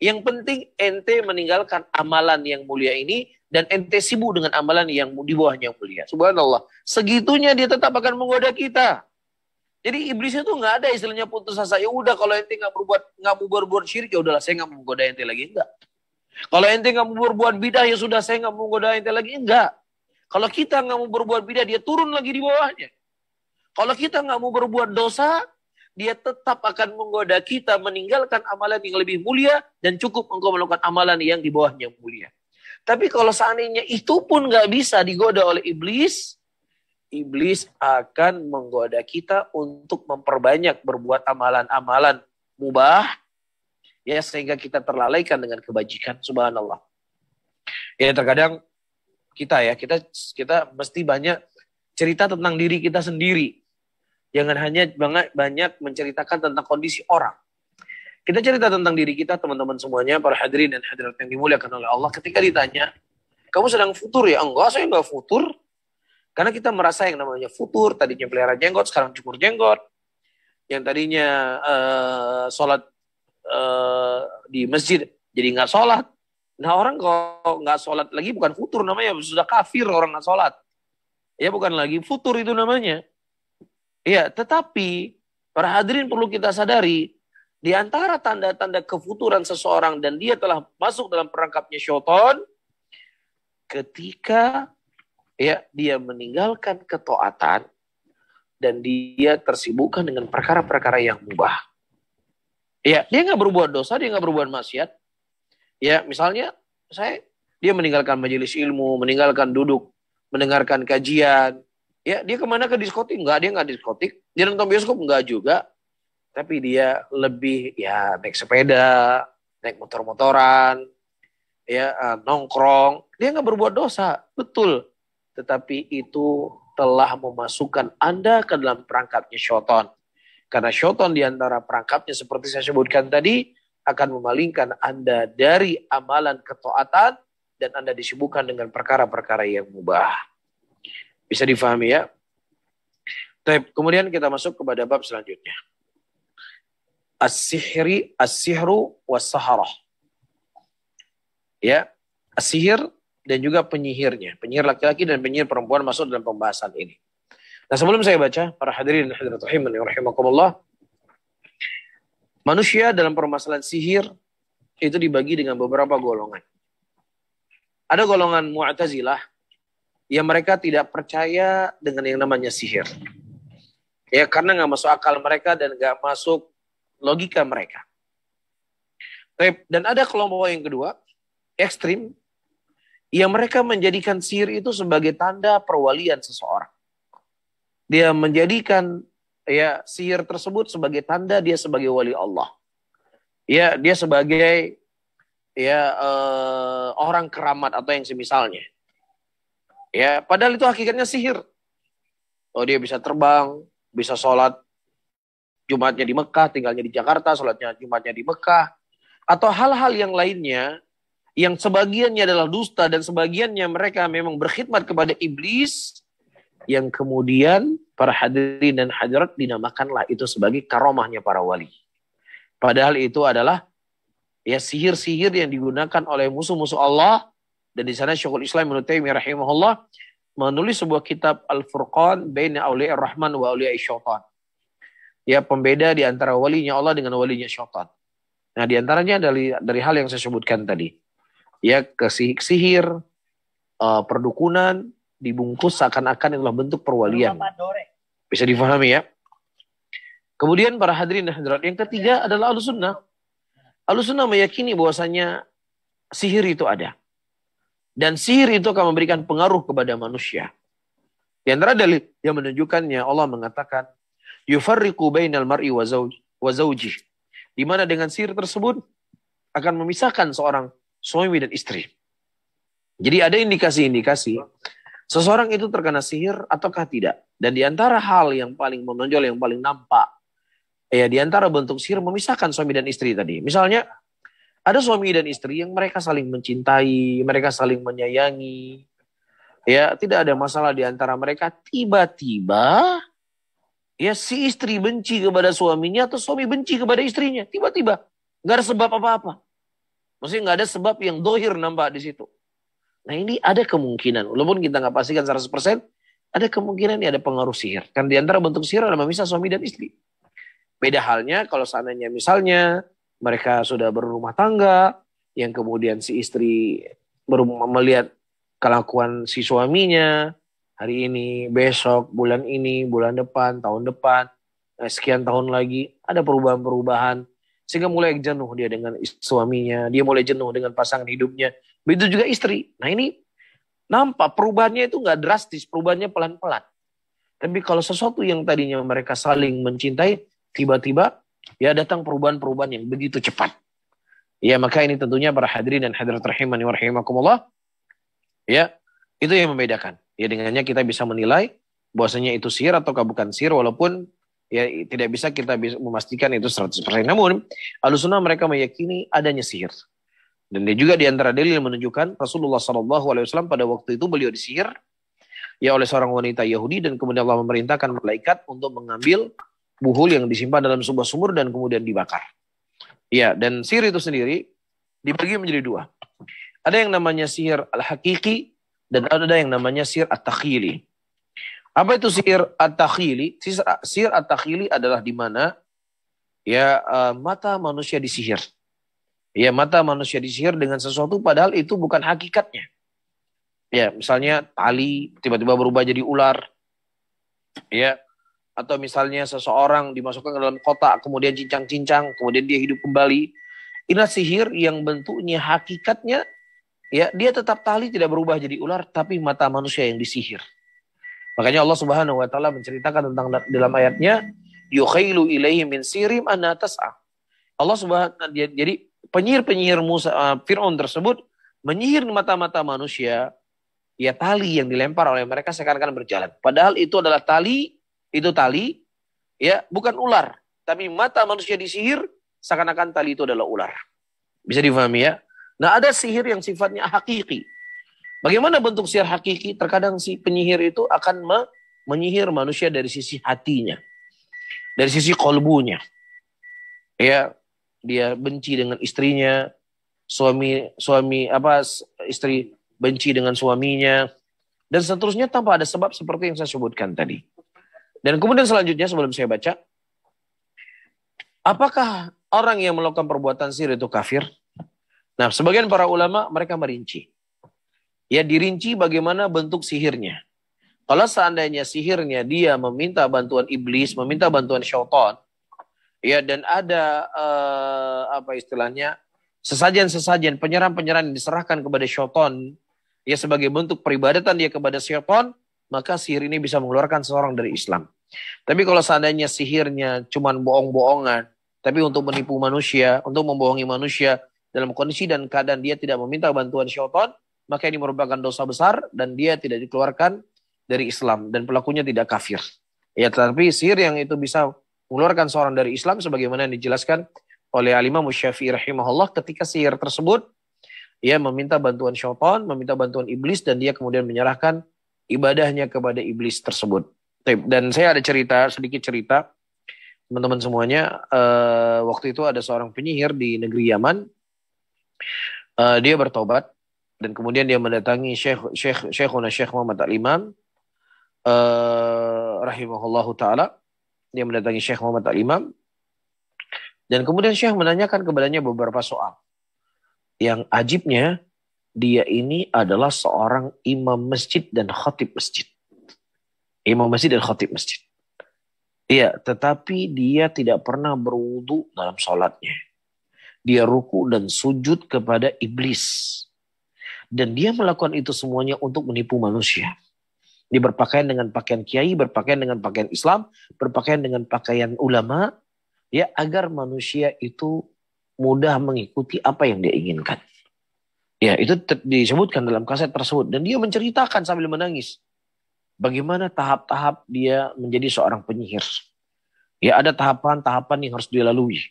Yang penting ente meninggalkan amalan yang mulia ini dan ente sibuk dengan amalan yang di bawahnya yang mulia. Subhanallah. Segitunya dia tetap akan menggoda kita. Jadi iblis itu nggak ada istilahnya putus asa. Ya udah kalau ente nggak mau berbuat syirik ya udahlah saya nggak mau menggoda ente lagi, enggak. Kalau ente nggak mau berbuat bidah ya sudah saya nggak mau menggoda ente lagi, enggak. Kalau kita nggak mau berbuat bidah dia turun lagi di bawahnya. Kalau kita nggak mau berbuat dosa dia tetap akan menggoda kita meninggalkan amalan yang lebih mulia dan cukup engkau melakukan amalan yang di bawahnya mulia. Tapi kalau seandainya itu pun nggak bisa digoda oleh iblis, iblis akan menggoda kita untuk memperbanyak berbuat amalan-amalan mubah, ya sehingga kita terlalaikan dengan kebajikan. Subhanallah. Ya terkadang kita mesti banyak cerita tentang diri kita sendiri. Jangan hanya banyak menceritakan tentang kondisi orang. Kita cerita tentang diri kita, teman-teman semuanya, para hadirin dan hadirat yang dimuliakan oleh Allah. Ketika ditanya, kamu sedang futur ya? Enggak, saya enggak futur. Karena kita merasa yang namanya futur, tadinya pelihara jenggot, sekarang cukur jenggot. Yang tadinya sholat di masjid, jadi enggak sholat. Nah orang kalau enggak sholat lagi bukan futur namanya, sudah kafir orang enggak sholat. Ya bukan lagi futur itu namanya. Ya, tetapi para hadirin perlu kita sadari, di antara tanda-tanda kefuturan seseorang dan dia telah masuk dalam perangkapnya syaitan, ketika ya dia meninggalkan ketaatan dan dia tersibukkan dengan perkara-perkara yang mubah. Ya, dia nggak berbuat dosa, dia nggak berbuat maksiat. Ya, misalnya dia meninggalkan majelis ilmu, meninggalkan duduk, mendengarkan kajian. Ya, dia kemana ke diskotik? Enggak, dia nggak diskotik. Dia nonton bioskop? Enggak juga. Tapi dia lebih ya naik sepeda, naik motor-motoran, ya nongkrong. Dia nggak berbuat dosa, betul. Tetapi itu telah memasukkan Anda ke dalam perangkapnya syaitan. Karena syaitan di antara perangkapnya seperti saya sebutkan tadi, akan memalingkan Anda dari amalan ketaatan dan Anda disibukkan dengan perkara-perkara yang mubah. Bisa difahami ya? Kemudian kita masuk kepada bab selanjutnya. As-sihru was-saharah. Ya, as-sihir dan juga penyihirnya. Penyihir laki-laki dan penyihir perempuan masuk dalam pembahasan ini. Nah, sebelum saya baca, para hadirin dan hadirat rahimakumullah, manusia dalam permasalahan sihir itu dibagi dengan beberapa golongan. Ada golongan Mu'tazilah yang mereka tidak percaya dengan yang namanya sihir. Ya, karena nggak masuk akal mereka dan nggak masuk logika mereka. Dan ada kelompok yang kedua, ekstrim, yang mereka menjadikan sihir itu sebagai tanda perwalian seseorang. Dia menjadikan ya sihir tersebut sebagai tanda dia sebagai wali Allah. Ya, dia sebagai ya orang keramat atau yang semisalnya. Ya, padahal itu hakikatnya sihir. Oh, dia bisa terbang, bisa sholat Jumatnya di Mekah, tinggalnya di Jakarta, sholatnya Jumatnya di Mekah. Atau hal-hal yang lainnya, yang sebagiannya adalah dusta dan sebagiannya mereka memang berkhidmat kepada iblis, yang kemudian para hadirin dan hadirat dinamakanlah itu sebagai karomahnya para wali. Padahal itu adalah ya sihir-sihir yang digunakan oleh musuh-musuh Allah. Dan di sana Syekhul Islam Ibnu Taimiyah rahimahullah menulis sebuah kitab Al-Furqan baina Auliya Ar-Rahman wa Auliya Syaitan. Ya, pembeda di antara walinya Allah dengan walinya syaitan. Nah, di antaranya dari hal yang saya sebutkan tadi. Ya, sihir, perdukunan dibungkus seakan-akan itulah bentuk perwalian. Bisa difahami ya. Kemudian para hadirin dan hadirat yang ketiga adalah Ahlussunnah. Ahlussunnah meyakini bahwasanya sihir itu ada. Dan sihir itu akan memberikan pengaruh kepada manusia. Di antara dalil yang menunjukkannya Allah mengatakan yufarriqu bainal mar'i wa zawjih. Di mana dengan sihir tersebut akan memisahkan seorang suami dan istri. Jadi ada indikasi-indikasi seseorang itu terkena sihir ataukah tidak. Dan di antara hal yang paling menonjol, yang paling nampak, ya di antara bentuk sihir memisahkan suami dan istri tadi. Misalnya ada suami dan istri yang mereka saling mencintai, mereka saling menyayangi. Ya, tidak ada masalah di antara mereka. Tiba-tiba ya si istri benci kepada suaminya atau suami benci kepada istrinya. Tiba-tiba. Nggak ada sebab apa-apa. Maksudnya nggak ada sebab yang dohir nampak di situ. Nah ini ada kemungkinan. Walaupun kita nggak pastikan 100%. Ada kemungkinan ini ada pengaruh sihir. Kan di antara bentuk sihir adalah memisah suami dan istri. Beda halnya kalau seandainya misalnya mereka sudah berumah tangga. Yang kemudian si istri melihat kelakuan si suaminya. Hari ini, besok, bulan ini, bulan depan, tahun depan, sekian tahun lagi, ada perubahan-perubahan. Sehingga mulai jenuh dia dengan suaminya, dia mulai jenuh dengan pasangan hidupnya. Begitu juga istri. Nah ini nampak perubahannya itu nggak drastis, perubahannya pelan-pelan. Tapi kalau sesuatu yang tadinya mereka saling mencintai, tiba-tiba ya datang perubahan-perubahan yang begitu cepat. Ya maka ini tentunya para hadirin dan hadirat rahimani wa rahimakumullah. Ya, itu yang membedakan. Ya dengannya kita bisa menilai bahwasanya itu sihir ataukah bukan sihir, walaupun ya tidak bisa kita bisa memastikan itu 100%. Namun Ahlussunnah mereka meyakini adanya sihir. Dan dia juga di antara dalil yang menunjukkan Rasulullah SAW pada waktu itu beliau disihir ya oleh seorang wanita Yahudi, dan kemudian Allah memerintahkan malaikat untuk mengambil buhul yang disimpan dalam sebuah sumur dan kemudian dibakar. Ya, dan sihir itu sendiri dibagi menjadi dua. Ada yang namanya sihir al-hakiki dan ada yang namanya sihir at-takhili. Apa itu sihir at-takhili? Sihir at-takhili adalah di mana ya mata manusia disihir. Ya, mata manusia disihir dengan sesuatu padahal itu bukan hakikatnya. Ya, misalnya tali tiba-tiba berubah jadi ular. Ya, atau misalnya seseorang dimasukkan ke dalam kotak kemudian cincang-cincang, kemudian dia hidup kembali. Inilah sihir yang bentuknya hakikatnya ya, dia tetap tali tidak berubah jadi ular, tapi mata manusia yang disihir. Makanya Allah Subhanahu wa taala menceritakan tentang dalam ayatnya, yukhailu ilaihi min sirim anna tas'a. Allah Subhanahu jadi penyihir-penyihir Firaun tersebut menyihir mata-mata manusia, ya tali yang dilempar oleh mereka seakan-akan berjalan. Padahal itu adalah tali, ya bukan ular, tapi mata manusia disihir seakan-akan tali itu adalah ular. Bisa difahami ya? Nah ada sihir yang sifatnya hakiki. Bagaimana bentuk sihir hakiki? Terkadang si penyihir itu akan menyihir manusia dari sisi hatinya. Dari sisi kolbunya. Ya, dia benci dengan istrinya. Istri benci dengan suaminya. Dan seterusnya tanpa ada sebab seperti yang saya sebutkan tadi. Dan kemudian selanjutnya sebelum saya baca. Apakah orang yang melakukan perbuatan sihir itu kafir? Nah, sebagian para ulama mereka merinci. Ya, dirinci bagaimana bentuk sihirnya. Kalau seandainya sihirnya dia meminta bantuan iblis, meminta bantuan syaitan, ya dan ada sesajen-sesajen, penyerahan-penyerahan yang diserahkan kepada syaitan, ya sebagai bentuk peribadatan dia kepada syaitan, maka sihir ini bisa mengeluarkan seorang dari Islam. Tapi kalau seandainya sihirnya cuma bohong-bohongan, tapi untuk menipu manusia, untuk membohongi manusia, dalam kondisi dan keadaan dia tidak meminta bantuan syaitan, maka ini merupakan dosa besar dan dia tidak dikeluarkan dari Islam dan pelakunya tidak kafir. Ya, tetapi sihir yang itu bisa mengeluarkan seorang dari Islam sebagaimana yang dijelaskan oleh Al-Imam Syafi'i rahimahullah ketika sihir tersebut ia meminta bantuan syaitan, meminta bantuan iblis dan dia kemudian menyerahkan ibadahnya kepada iblis tersebut. Dan saya ada sedikit cerita, teman-teman semuanya. Waktu itu ada seorang penyihir di negeri Yaman. Dia bertobat dan kemudian dia mendatangi Syekhuna Syekh Muhammad Al-Imam rahimahullahu taala. Dia mendatangi Syekh Muhammad Al-Imam dan kemudian Syekh menanyakan kepadanya beberapa soal. Yang ajibnya, dia ini adalah seorang imam masjid dan khatib masjid. Imam masjid dan khatib masjid. Iya, tetapi dia tidak pernah berwudu dalam sholatnya. Dia ruku dan sujud kepada iblis. Dan dia melakukan itu semuanya untuk menipu manusia. Dia berpakaian dengan pakaian kiai, berpakaian dengan pakaian Islam, berpakaian dengan pakaian ulama, ya, agar manusia itu mudah mengikuti apa yang dia inginkan. Ya, itu disebutkan dalam kaset tersebut. Dan dia menceritakan sambil menangis bagaimana tahap-tahap dia menjadi seorang penyihir. Ya, ada tahapan-tahapan yang harus dia lalui.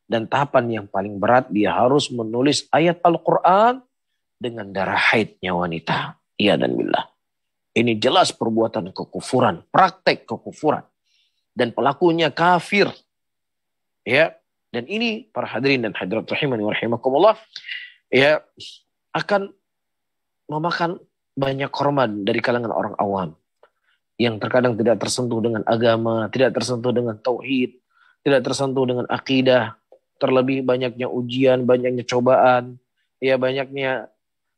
Dan tahapan yang paling berat, dia harus menulis ayat Al-Quran dengan darah haidnya wanita. Iya dan billah. Ini jelas perbuatan kekufuran, praktek kekufuran. Dan pelakunya kafir. Ya, dan ini para hadirin dan hadirat rahimani wa rahimakumullah, ya, akan memakan banyak korban dari kalangan orang awam yang terkadang tidak tersentuh dengan agama, tidak tersentuh dengan tauhid, tidak tersentuh dengan akidah, terlebih banyaknya ujian, banyaknya cobaan, ya, banyaknya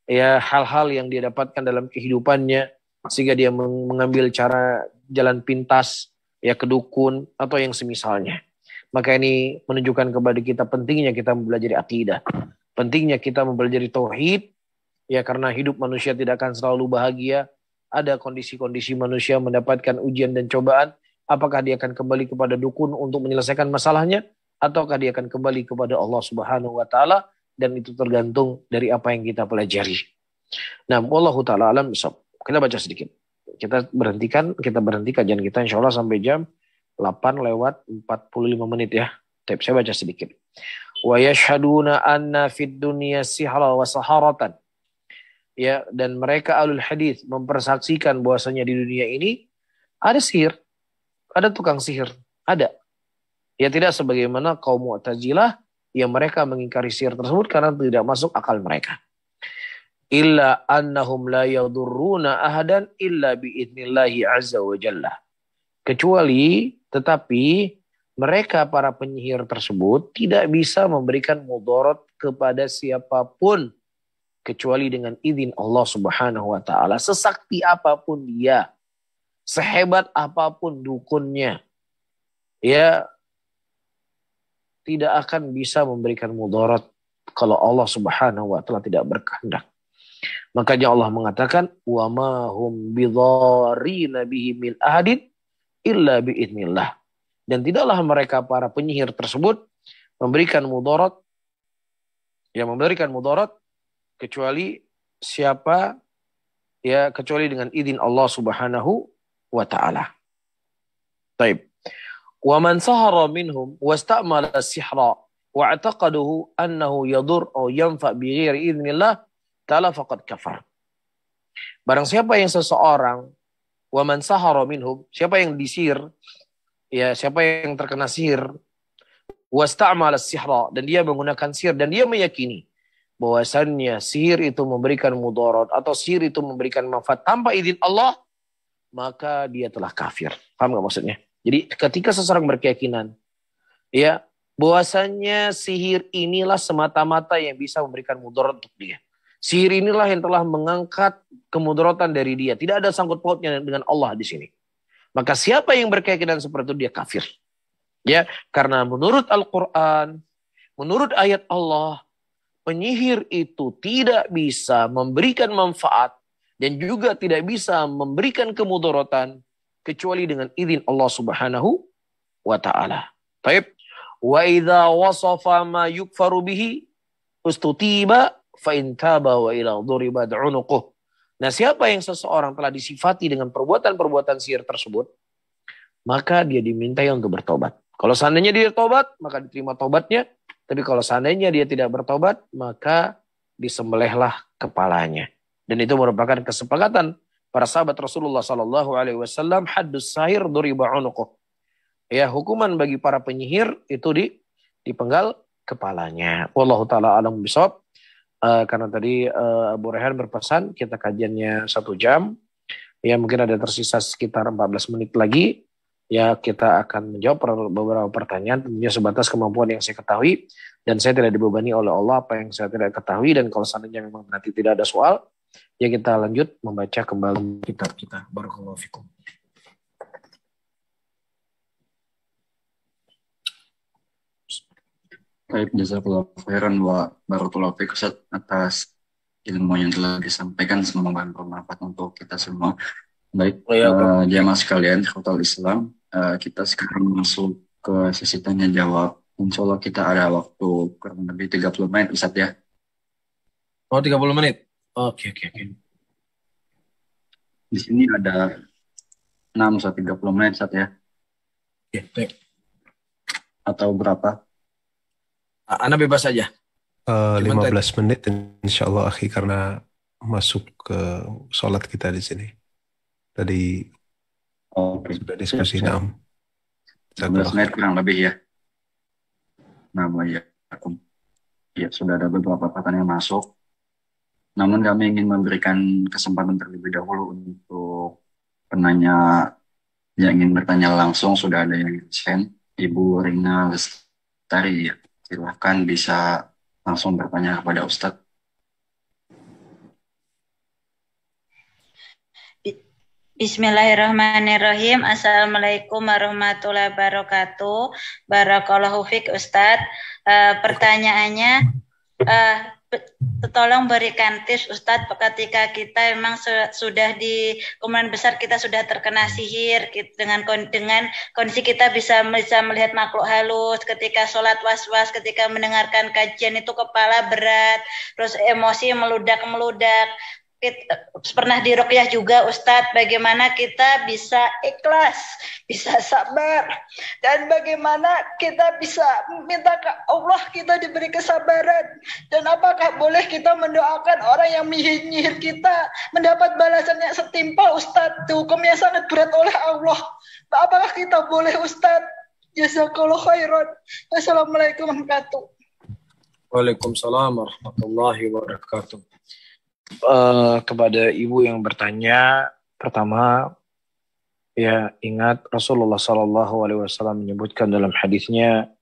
ya hal-hal yang dia dapatkan dalam kehidupannya sehingga dia mengambil cara jalan pintas, ya, ke dukun atau yang semisalnya. Maka ini menunjukkan kepada kita pentingnya kita mempelajari akidah, pentingnya kita mempelajari tauhid, ya, karena hidup manusia tidak akan selalu bahagia. Ada kondisi-kondisi manusia mendapatkan ujian dan cobaan. Apakah dia akan kembali kepada dukun untuk menyelesaikan masalahnya, ataukah dia akan kembali kepada Allah Subhanahu wa taala, dan itu tergantung dari apa yang kita pelajari. Nah, wallahu taala alam bisawab. Kita baca sedikit. Kita berhentikan kajian kita insyaallah sampai jam 8:45 menit ya. Saya baca sedikit. Wa yashhaduna anna fid dunya sihra wa saharatan. Ya, dan mereka ahlul hadis mempersaksikan bahwasanya di dunia ini ada sihir, ada tukang sihir, ada. Ya, tidak sebagaimana kaum Mu'tazilah yang mereka mengingkari sihir tersebut karena tidak masuk akal mereka. Illa annahum la yadurruna ahadan illa biidnillahi azza wa jalla. Kecuali, tetapi mereka para penyihir tersebut tidak bisa memberikan mudarat kepada siapapun kecuali dengan izin Allah Subhanahu wa taala. Sesakti apapun dia, sehebat apapun dukunnya, ya, tidak akan bisa memberikan mudarat kalau Allah Subhanahu wa taala tidak berkehendak. Makanya Allah mengatakan, wa ma hum bidharrina bihi min ahadin illa biidznillah. Dan tidaklah mereka para penyihir tersebut memberikan mudarat kecuali siapa, ya, kecuali dengan izin Allah Subhanahu wa taala. Baik. Wa man sahara minhum wastamala as-sihra wa i'taqadahu annahu yadur aw yanfa bighairi idznillah ta'ala faqad kafar. Barang siapa yang seseorang, wa man sahara minhum, siapa yang disihir, ya, siapa yang terkena sihir, wasta'mal as-sihra, dan dia menggunakan sihir dan dia meyakini bahwasannya sihir itu memberikan mudarat atau sihir itu memberikan manfaat tanpa izin Allah, maka dia telah kafir. Paham enggak maksudnya? Jadi ketika seseorang berkeyakinan, ya, bahwasannya sihir inilah semata-mata yang bisa memberikan mudarat untuk dia. Sihir inilah yang telah mengangkat kemudaratan dari dia. Tidak ada sangkut pautnya dengan Allah di sini. Maka siapa yang berkeyakinan seperti itu, dia kafir. Ya, karena menurut Al-Quran, menurut ayat Allah, penyihir itu tidak bisa memberikan manfaat dan juga tidak bisa memberikan kemudaratan kecuali dengan izin Allah Subhanahu wa taala. Baik. Wa idza wasafa ma yukfaru bihi ustutiba fa in taba wa ila duriba unuquh. Nah, siapa yang seseorang telah disifati dengan perbuatan-perbuatan sihir tersebut, maka dia dimintai untuk bertobat. Kalau seandainya dia bertobat, maka diterima tobatnya. Tapi kalau seandainya dia tidak bertobat, maka disembelihlah kepalanya. Dan itu merupakan kesepakatan para sahabat Rasulullah sallallahu alaihi wasallam, haddus sahir duriba unuquh. Ya, hukuman bagi para penyihir itu dipenggal kepalanya. Wallahu taala alam bisawab. Karena tadi Abu Rehan berpesan kita kajiannya 1 jam. Ya, mungkin ada tersisa sekitar 14 menit lagi. Ya, kita akan menjawab beberapa pertanyaan, tentunya sebatas kemampuan yang saya ketahui, dan saya tidak dibebani oleh Allah apa yang saya tidak ketahui, dan kalau seandainya memang nanti tidak ada soal, ya kita lanjut membaca kembali kitab kita. Barakallahu fikum.
Baik, jazakallahu khairan wa barakallahu fiik Ustaz atas ilmu yang telah disampaikan, semoga bermanfaat untuk kita semua. Baik, jamaah sekalian, ikhwatal Islam, kita sekarang masuk ke sesi tanya jawab. Insya Allah kita ada waktu kurang lebih 30 menit, Ustaz ya.
Oh, 30 menit. Oke.
Di sini ada 6-30 menit, Ustaz ya.
Oke.
Atau berapa?
Anda bebas saja.
15 menit insya Allah, akhi, karena masuk ke sholat kita di sini. Tadi sudah diskusi
15 menit kurang lebih ya. Ya, sudah ada beberapa pertanyaan yang masuk. Namun kami ingin memberikan kesempatan terlebih dahulu untuk penanya yang ingin bertanya langsung. Sudah ada yang send, Ibu Rina Lestari. Silahkan bisa langsung bertanya kepada Ustadz.
Bismillahirrahmanirrahim. Assalamualaikum warahmatullahi wabarakatuh. Barakallahu fiik Ustadz. Pertanyaannya, tolong berikan tips Ustadz ketika kita memang sudah di kemungkinan besar kita sudah terkena sihir, dengan kondisi kita bisa melihat makhluk halus, ketika sholat was-was, ketika mendengarkan kajian itu kepala berat, terus emosi meludak. Pernah diruqyah juga Ustadz, bagaimana kita bisa ikhlas, bisa sabar, dan bagaimana kita bisa minta ke Allah kita diberi kesabaran, dan apakah boleh kita mendoakan orang yang menyihir kita mendapat balasan yang setimpal Ustadz, hukumnya sangat berat oleh Allah. Apakah kita boleh Ustadz? Jazakallahu khairan. Wassalamualaikum warahmatullahi wabarakatuh.
Waalaikumsalam warahmatullahi wabarakatuh. Kepada ibu yang bertanya, pertama, ya ingat Rasulullah Sallallahu Alaihi Wasallam menyebutkan dalam hadisnya,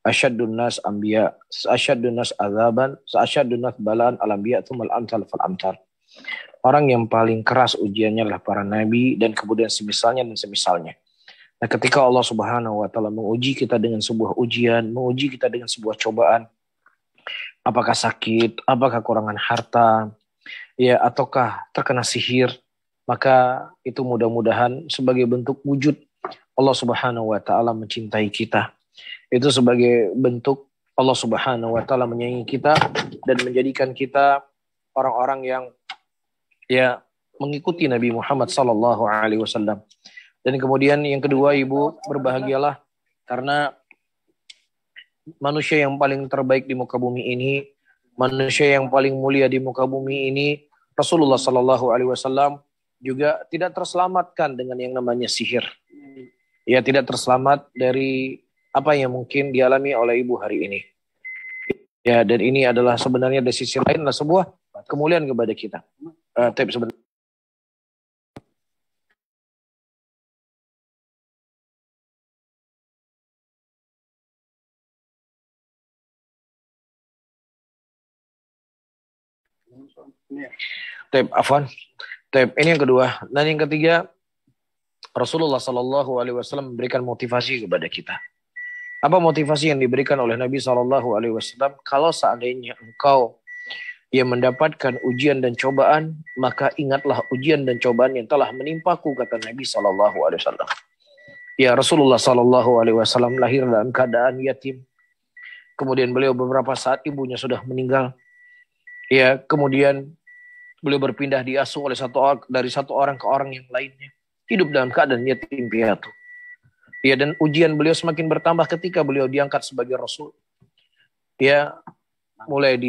asyadun nas anbiya, asyadun nas azaban, asyadun nas balaan al-anbiya tsummal amsal fal amsal. Orang yang paling keras ujiannya adalah para nabi, dan kemudian semisalnya dan semisalnya. Nah, ketika Allah Subhanahu Wa Taala menguji kita dengan sebuah ujian, menguji kita dengan sebuah cobaan, apakah sakit, apakah kekurangan harta, ya, ataukah terkena sihir, maka itu mudah-mudahan sebagai bentuk wujud Allah Subhanahu wa taala mencintai kita. Itu sebagai bentuk Allah Subhanahu wa taala menyayangi kita dan menjadikan kita orang-orang yang ya mengikuti Nabi Muhammad sallallahu alaihi wasallam. Dan kemudian yang kedua, ibu berbahagialah karena manusia yang paling terbaik di muka bumi ini, manusia yang paling mulia di muka bumi ini, Rasulullah Sallallahu Alaihi Wasallam juga tidak terselamatkan dengan yang namanya sihir. Ya, tidak terselamat dari apa yang mungkin dialami oleh ibu hari ini. Ya, dan ini adalah sebenarnya dari sisi lain adalah sebuah kemuliaan kepada kita. Tapi sebenarnya Afwan. Ini yang kedua. Dan yang ketiga, Rasulullah Sallallahu Alaihi Wasallam memberikan motivasi kepada kita. Apa motivasi yang diberikan oleh Nabi Sallallahu Alaihi Wasallam? Kalau seandainya engkau yang mendapatkan ujian dan cobaan, maka ingatlah ujian dan cobaan yang telah menimpaku, kata Nabi Sallallahu Alaihi Wasallam. Ya, Rasulullah Sallallahu Alaihi Wasallam lahir dalam keadaan yatim. Kemudian beliau beberapa saat ibunya sudah meninggal. Ya, kemudian beliau berpindah diasuh oleh dari satu orang ke orang yang lainnya. Hidup dalam keadaan yatim piatu. Ya, dan ujian beliau semakin bertambah ketika beliau diangkat sebagai Rasul. Ya, mulai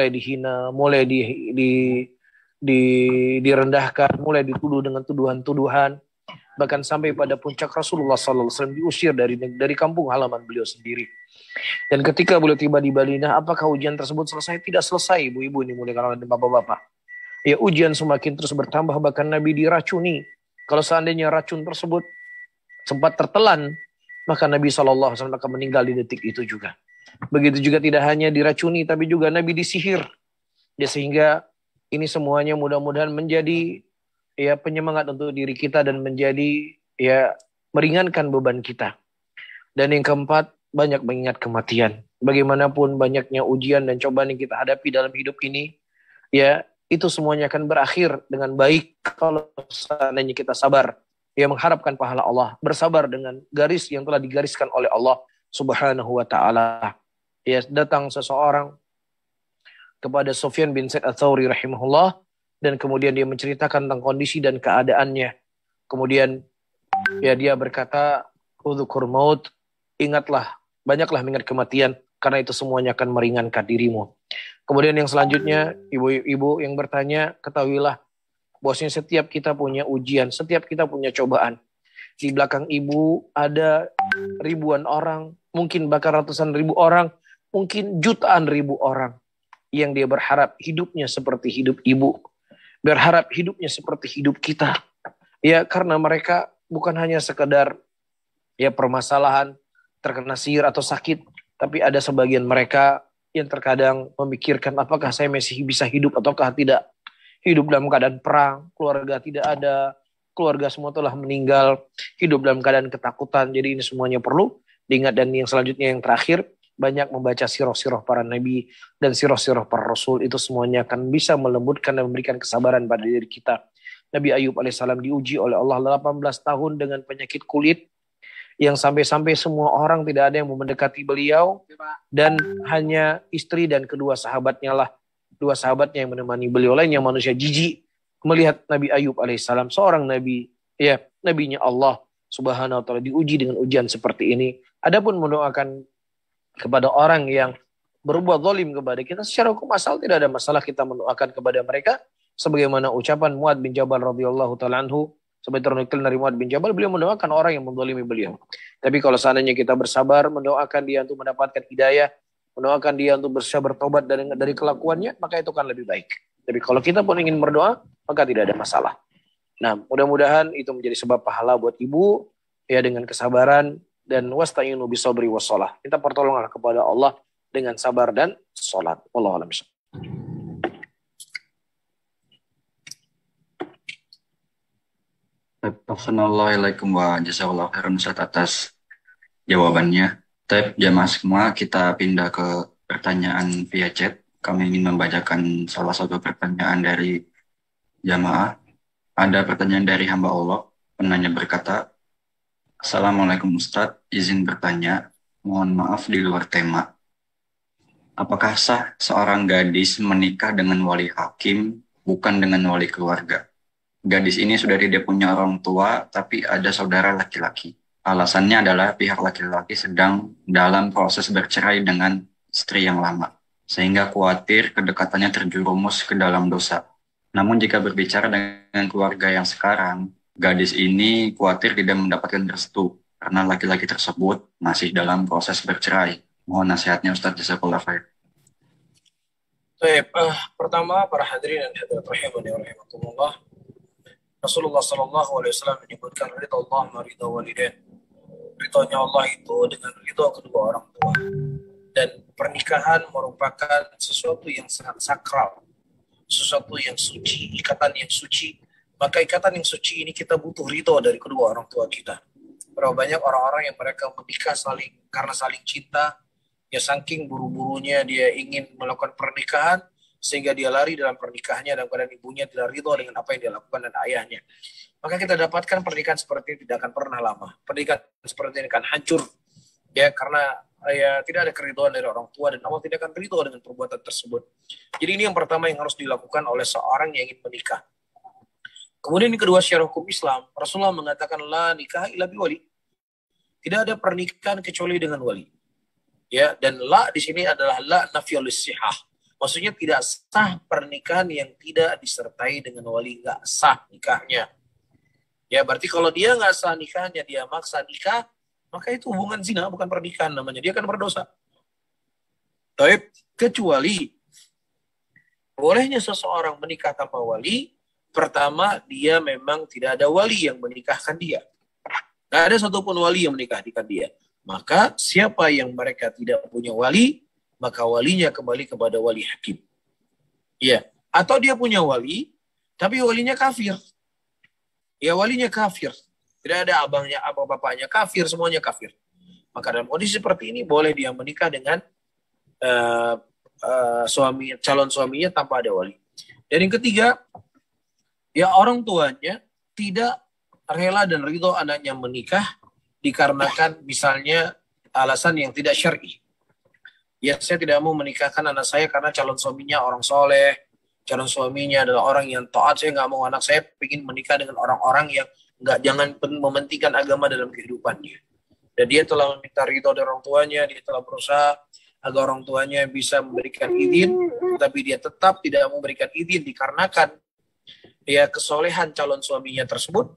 dihina, mulai direndahkan, mulai dituduh dengan tuduhan-tuduhan, bahkan sampai pada puncak Rasulullah SAW diusir dari kampung halaman beliau sendiri. Dan ketika beliau tiba di Madinah, apakah ujian tersebut selesai? Tidak selesai, ibu-ibu ini muliakan oleh bapak-bapak. Ya, ujian semakin terus bertambah, bahkan Nabi diracuni. Kalau seandainya racun tersebut sempat tertelan, maka Nabi SAW akan meninggal di detik itu juga. Begitu juga tidak hanya diracuni, tapi juga Nabi disihir. Ya, sehingga ini semuanya mudah-mudahan menjadi ya penyemangat untuk diri kita dan menjadi ya meringankan beban kita. Dan yang keempat, banyak mengingat kematian. Bagaimanapun banyaknya ujian dan cobaan yang kita hadapi dalam hidup ini, ya itu semuanya akan berakhir dengan baik kalau seandainya kita sabar. Ya, mengharapkan pahala Allah, bersabar dengan garis yang telah digariskan oleh Allah Subhanahu wa ta'ala. Ya, datang seseorang kepada Sufyan bin Sa'id Ats-Tsauri rahimahullah, dan kemudian dia menceritakan tentang kondisi dan keadaannya. Kemudian ya dia berkata, "Udzukur maut," ingatlah, banyaklah mengingat kematian, karena itu semuanya akan meringankan dirimu. Kemudian yang selanjutnya, ibu-ibu yang bertanya, ketahuilah bahwasanya setiap kita punya ujian, setiap kita punya cobaan. Di belakang ibu ada ribuan orang, mungkin bahkan ratusan ribu orang, mungkin jutaan ribu orang yang dia berharap hidupnya seperti hidup ibu, berharap hidupnya seperti hidup kita. Ya, karena mereka bukan hanya sekedar ya permasalahan, terkena sihir atau sakit, tapi ada sebagian mereka yang terkadang memikirkan apakah saya masih bisa hidup ataukah tidak. Hidup dalam keadaan perang, keluarga tidak ada, keluarga semua telah meninggal, hidup dalam keadaan ketakutan. Jadi ini semuanya perlu diingat. Dan yang selanjutnya, yang terakhir, banyak membaca sirah-sirah para nabi dan sirah-sirah para rasul. Itu semuanya akan bisa melembutkan dan memberikan kesabaran pada diri kita. Nabi Ayub alaihissalam diuji oleh Allah 18 tahun dengan penyakit kulit, yang sampai-sampai semua orang tidak ada yang mau mendekati beliau, dan hanya istri dan kedua sahabatnya lah, dua sahabatnya yang menemani beliau, lainnya manusia jijik melihat Nabi Ayub alaihissalam, seorang nabi, ya nabinya Allah subhanahu wa ta'ala, diuji dengan ujian seperti ini. Adapun mendoakan kepada orang yang berbuat zalim kepada kita, secara hukum asal tidak ada masalah kita mendoakan kepada mereka, sebagaimana ucapan Mu'adz bin Jabal radhiyallahu ta'ala anhu, sebagai ternukil dari Mu'adz bin Jabal, beliau mendoakan orang yang menzalimi beliau. Tapi kalau seandainya kita bersabar, mendoakan dia untuk mendapatkan hidayah, mendoakan dia untuk bisa bertobat dari kelakuannya, maka itu kan lebih baik. Tapi kalau kita pun ingin berdoa, maka tidak ada masalah. Nah, mudah-mudahan itu menjadi sebab pahala buat ibu, ya, dengan kesabaran, dan wasta'inu bisabri wassalah. Kita pertolonganlah kepada Allah dengan sabar dan salat. Wallahu a'lam bishawab.
Assalamualaikum wa jazakallahu khairan Ustaz atas jawabannya. Jamaah semua, kita pindah ke pertanyaan via chat. Kami ingin membacakan salah satu pertanyaan dari jamaah. Ada pertanyaan dari hamba Allah. Penanya berkata, "Assalamualaikum Ustadz, izin bertanya, mohon maaf di luar tema. Apakah sah seorang gadis menikah dengan wali hakim, bukan dengan wali keluarga? Gadis ini sudah tidak punya orang tua, tapi ada saudara laki-laki. Alasannya adalah pihak laki-laki sedang dalam proses bercerai dengan istri yang lama, sehingga khawatir kedekatannya terjerumus ke dalam dosa. Namun jika berbicara dengan keluarga yang sekarang, gadis ini khawatir tidak mendapatkan restu karena laki-laki tersebut masih dalam proses bercerai. Mohon nasihatnya Ustaz, jazakallahu khair."
Baik, pertama para hadirin dan hadirat rahimani wa rahimakumullah. Rasulullah SAW menyebutkan ridha Allah ma ridha walidain. Ridhonya Allah itu dengan ridha kedua orang tua. Dan pernikahan merupakan sesuatu yang sangat sakral, sesuatu yang suci, ikatan yang suci. Maka ikatan yang suci ini kita butuh ridho dari kedua orang tua kita. Berapa banyak orang-orang yang mereka menikah karena saling cinta, ya saking buru-burunya dia ingin melakukan pernikahan, sehingga dia lari dalam pernikahannya dalam keadaan ibunya tidak ridho dengan apa yang dia lakukan dan ayahnya. Maka kita dapatkan pernikahan seperti ini tidak akan pernah lama. Pernikahan seperti ini akan hancur, ya, karena ya tidak ada keridhaan dari orang tua, dan Allah tidak akan ridho dengan perbuatan tersebut. Jadi ini yang pertama yang harus dilakukan oleh seorang yang ingin menikah. Kemudian yang kedua, secara hukum Islam, Rasulullah mengatakan la nikah illa biwali. Tidak ada pernikahan kecuali dengan wali. Ya, dan la di sini adalah la nafiyul sihah. Maksudnya tidak sah pernikahan yang tidak disertai dengan wali, nggak sah nikahnya. Ya berarti kalau dia nggak sah nikahnya, dia maksa nikah, maka itu hubungan zina, bukan pernikahan namanya. Dia akan berdosa. Tapi kecuali bolehnya seseorang menikah tanpa wali, pertama dia memang tidak ada wali yang menikahkan dia. Tidak ada satupun wali yang menikahkan dia. Maka siapa yang mereka tidak punya wali, maka walinya kembali kepada wali hakim. Ya, atau dia punya wali, tapi walinya kafir. Ya, walinya kafir. Tidak ada abangnya, apa bapaknya kafir, semuanya kafir. Maka dalam kondisi seperti ini boleh dia menikah dengan calon suaminya tanpa ada wali. Dan yang ketiga, ya orang tuanya tidak rela dan ridho anaknya menikah dikarenakan misalnya alasan yang tidak syar'i. Ya, saya tidak mau menikahkan anak saya karena calon suaminya orang soleh, calon suaminya adalah orang yang taat. Saya nggak mau anak saya ingin menikah dengan orang-orang yang jangan mementingkan agama dalam kehidupannya. Dan dia telah meminta ridho dari orang tuanya, dia telah berusaha agar orang tuanya bisa memberikan izin, tapi dia tetap tidak memberikan izin dikarenakan ya kesolehan calon suaminya tersebut.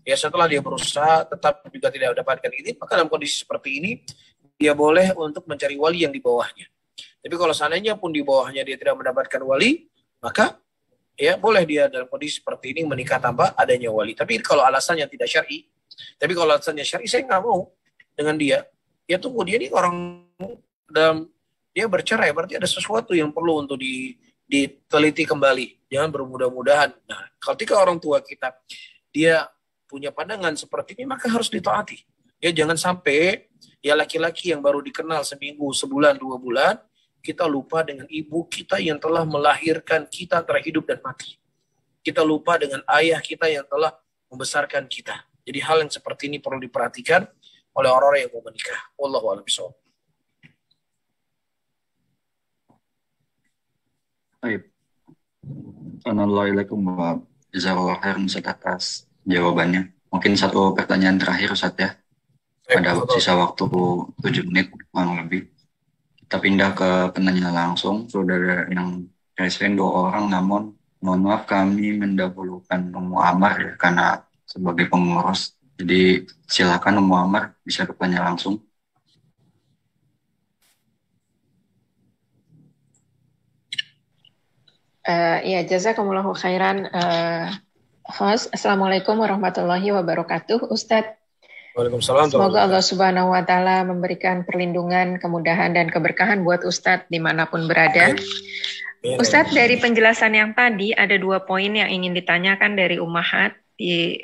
Ya setelah dia berusaha tetap juga tidak mendapatkan izin, maka dalam kondisi seperti ini dia boleh untuk mencari wali yang di bawahnya. Tapi kalau seandainya pun di bawahnya dia tidak mendapatkan wali, maka ya boleh dia dalam kondisi seperti ini menikah tanpa adanya wali. Tapi kalau alasannya tidak syar'i, tapi kalau alasannya syar'i, saya nggak mau dengan dia. Ya tunggu, dia ini orang dalam dia bercerai, berarti ada sesuatu yang perlu untuk diteliti kembali. Jangan bermudah-mudahan. Nah, ketika orang tua kita dia punya pandangan seperti ini, maka harus ditaati. Ya jangan sampai ya laki-laki yang baru dikenal seminggu, sebulan, 2 bulan, kita lupa dengan ibu kita yang telah melahirkan kita antara hidup dan mati. Kita lupa dengan ayah kita yang telah membesarkan kita. Jadi hal yang seperti ini perlu diperhatikan oleh orang-orang yang mau menikah. Wallahu a'lam bishawab.
Baik. Assalamualaikum warahmatullahi wabarakatuh. Jazakallahu khairan Ustaz atas jawabannya. Mungkin satu pertanyaan terakhir Ustaz ya. Pada sisa waktu 7 menit kurang lebih. Kita pindah ke penanya langsung. Saudara yang presiden 2 orang, namun mohon maaf kami mendahulukan Ummu Amar ya, karena sebagai pengurus. Jadi silakan Ummu Amar bisa bertanya langsung.
Ya, jazakumullahu khairan. Host, Assalamualaikum warahmatullahi wabarakatuh. Ustadz,
Waalaikumsalam.
semoga Allah Subhanahu wa Ta'ala memberikan perlindungan, kemudahan, dan keberkahan buat Ustadz dimanapun berada. Ustadz, dari penjelasan yang tadi ada 2 poin yang ingin ditanyakan dari Ummahat di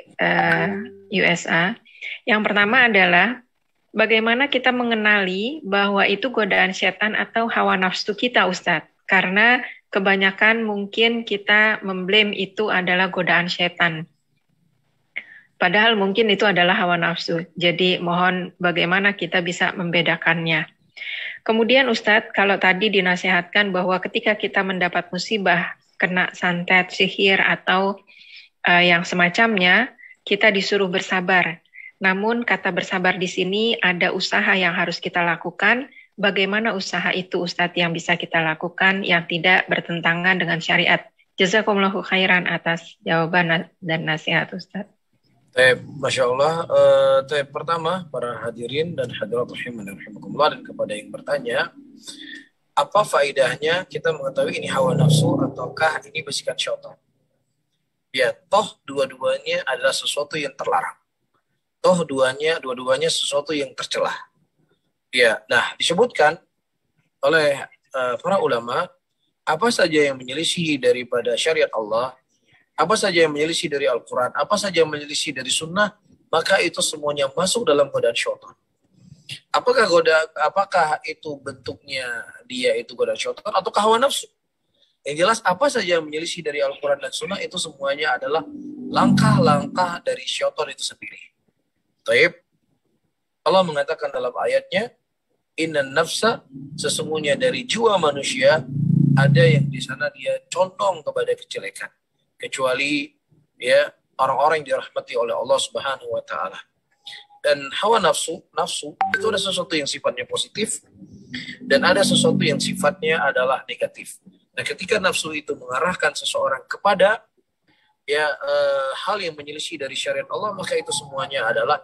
USA. Yang pertama adalah bagaimana kita mengenali bahwa itu godaan setan atau hawa nafsu kita, Ustadz? Karena kebanyakan mungkin kita memblame itu adalah godaan setan. Padahal mungkin itu adalah hawa nafsu. Jadi mohon bagaimana kita bisa membedakannya. Kemudian Ustadz, kalau tadi dinasihatkan bahwa ketika kita mendapat musibah, kena santet, sihir, atau yang semacamnya, kita disuruh bersabar. Namun kata bersabar di sini ada usaha yang harus kita lakukan. Bagaimana usaha itu Ustadz yang bisa kita lakukan yang tidak bertentangan dengan syariat? Jazakumullahu khairan atas jawaban dan nasihat Ustadz.
Masya Allah. Pertama, para hadirin dan hadirat rahimakumullah, dan kepada yang bertanya, apa faedahnya kita mengetahui ini hawa nafsu ataukah ini bisikan syaitan? Ya, toh dua-duanya adalah sesuatu yang terlarang. Toh dua-duanya sesuatu yang tercela. Ya, nah disebutkan oleh para ulama, apa saja yang menyelisihi daripada syariat Allah, apa saja yang menyelisih dari Al-Quran, apa saja yang menyelisih dari Sunnah, maka itu semuanya masuk dalam godaan syaitan. Apakah itu bentuknya dia itu godaan syaitan atau hawa nafsu? Yang jelas apa saja yang menyelisih dari Al-Quran dan Sunnah itu semuanya adalah langkah-langkah dari syaitan itu sendiri. Taib. Allah mengatakan dalam ayatnya, Innan nafsa, sesungguhnya dari jiwa manusia ada yang di sana dia condong kepada kejelekan. Kecuali ya orang-orang yang dirahmati oleh Allah Subhanahu wa Ta'ala. Dan hawa nafsu itu ada sesuatu yang sifatnya positif dan ada sesuatu yang sifatnya adalah negatif. Nah, ketika nafsu itu mengarahkan seseorang kepada hal yang menyelisih dari syariat Allah, maka itu semuanya adalah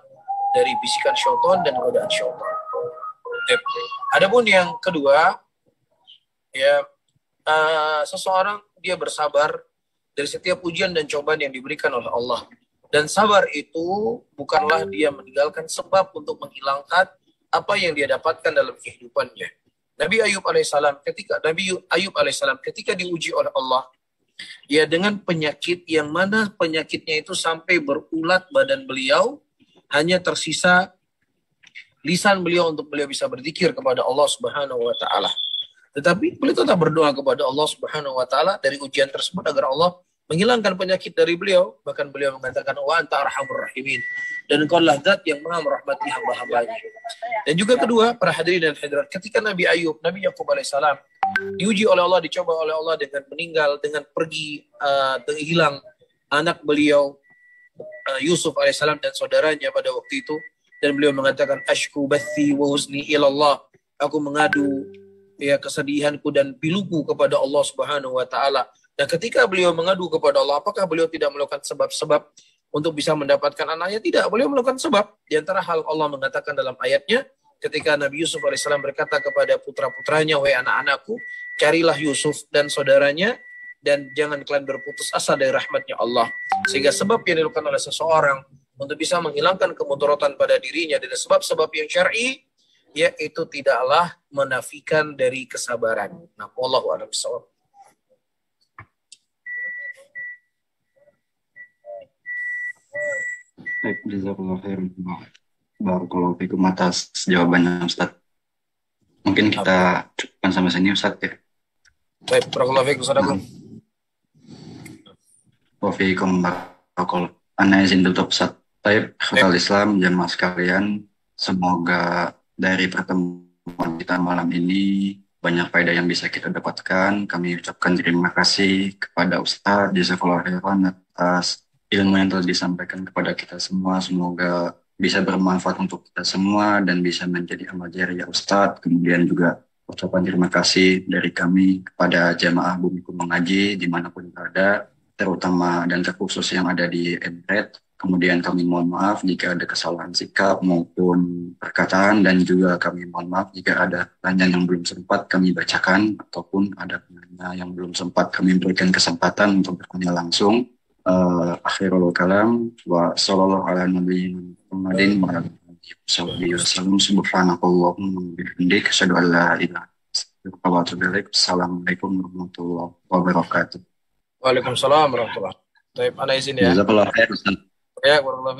dari bisikan syaitan dan godaan syaitan. Adapun yang kedua, seseorang dia bersabar dari setiap ujian dan cobaan yang diberikan oleh Allah. Dan sabar itu bukanlah dia meninggalkan sebab untuk menghilangkan apa yang dia dapatkan dalam kehidupannya. Nabi Ayub alaihissalam ketika diuji oleh Allah, dengan penyakit yang mana penyakitnya itu sampai berulat badan beliau, hanya tersisa lisan beliau untuk beliau bisa berzikir kepada Allah Subhanahu wa taala. Tetapi beliau tetap berdoa kepada Allah Subhanahu wa taala dari ujian tersebut agar Allah menghilangkan penyakit dari beliau. Bahkan beliau mengatakan, wa anta arhamur rahimin, dan engkau lah zat yang maha merahmati hamba-hambanya. Dan juga kedua, para hadirin dan hadirat, ketika Nabi Yakub alaihissalam diuji oleh Allah, dicoba oleh Allah dengan meninggal, dengan pergi, hilang anak beliau Yusuf alaihissalam dan saudaranya pada waktu itu, dan beliau mengatakan, ashku bathi wa huzni ilallah, aku mengadu kesedihanku dan piluku kepada Allah Subhanahu wa taala. Dan ketika beliau mengadu kepada Allah, apakah beliau tidak melakukan sebab-sebab untuk bisa mendapatkan anaknya? Tidak, beliau melakukan sebab. Di antara hal Allah mengatakan dalam ayatnya, ketika Nabi Yusuf alaihissalam berkata kepada putra-putranya, wahai anak-anakku, carilah Yusuf dan saudaranya, dan jangan kalian berputus asa dari rahmatnya Allah. Sehingga sebab yang dilakukan oleh seseorang untuk bisa menghilangkan kemudaratan pada dirinya dari sebab-sebab yang syar'i, yaitu tidaklah menafikan dari kesabaran. Nah, wallahu a'lam bishawab.
Baik, jazakallahu khairan. Barakallahu fikum atas jawabannya, Ustaz. Mungkin kita cukupkan sampai sini, Ustaz, ya.
Baik, barakallahu fikum, Ustaz Agung.
Wa fikum barakallahu. Ana izin tutup, Ustaz. Baik, khawatir Islam, jamaah sekalian, semoga dari pertemuan kita malam ini banyak faedah yang bisa kita dapatkan. Kami ucapkan terima kasih kepada Ustaz jazakallahu khairan atas ilmu yang telah disampaikan kepada kita semua. Semoga bisa bermanfaat untuk kita semua dan bisa menjadi amal jariah Ustadz. Kemudian juga ucapan terima kasih dari kami kepada jamaah Bumiku Mengaji dimanapun berada, terutama dan terkhusus yang ada di Emret. Kemudian kami mohon maaf jika ada kesalahan sikap maupun perkataan, dan juga kami mohon maaf jika ada pertanyaan yang belum sempat kami bacakan ataupun ada penanya yang belum sempat kami berikan kesempatan untuk bertanya langsung. Akhirul kalam wa sallallahu ala nabiyina Muhammadin wa ala alihi wasallam. Subhanakallahumma wa bihamdika asyhadu an la ilaha illa anta wa atubu ilaik. Assalamualaikum warahmatullahi wabarakatuh.
Waalaikumsalam warahmatullahi wabarakatuh. Baik, ana izin ya.
Jazakallahu khair, Ustaz.
Ya, warahmatullahi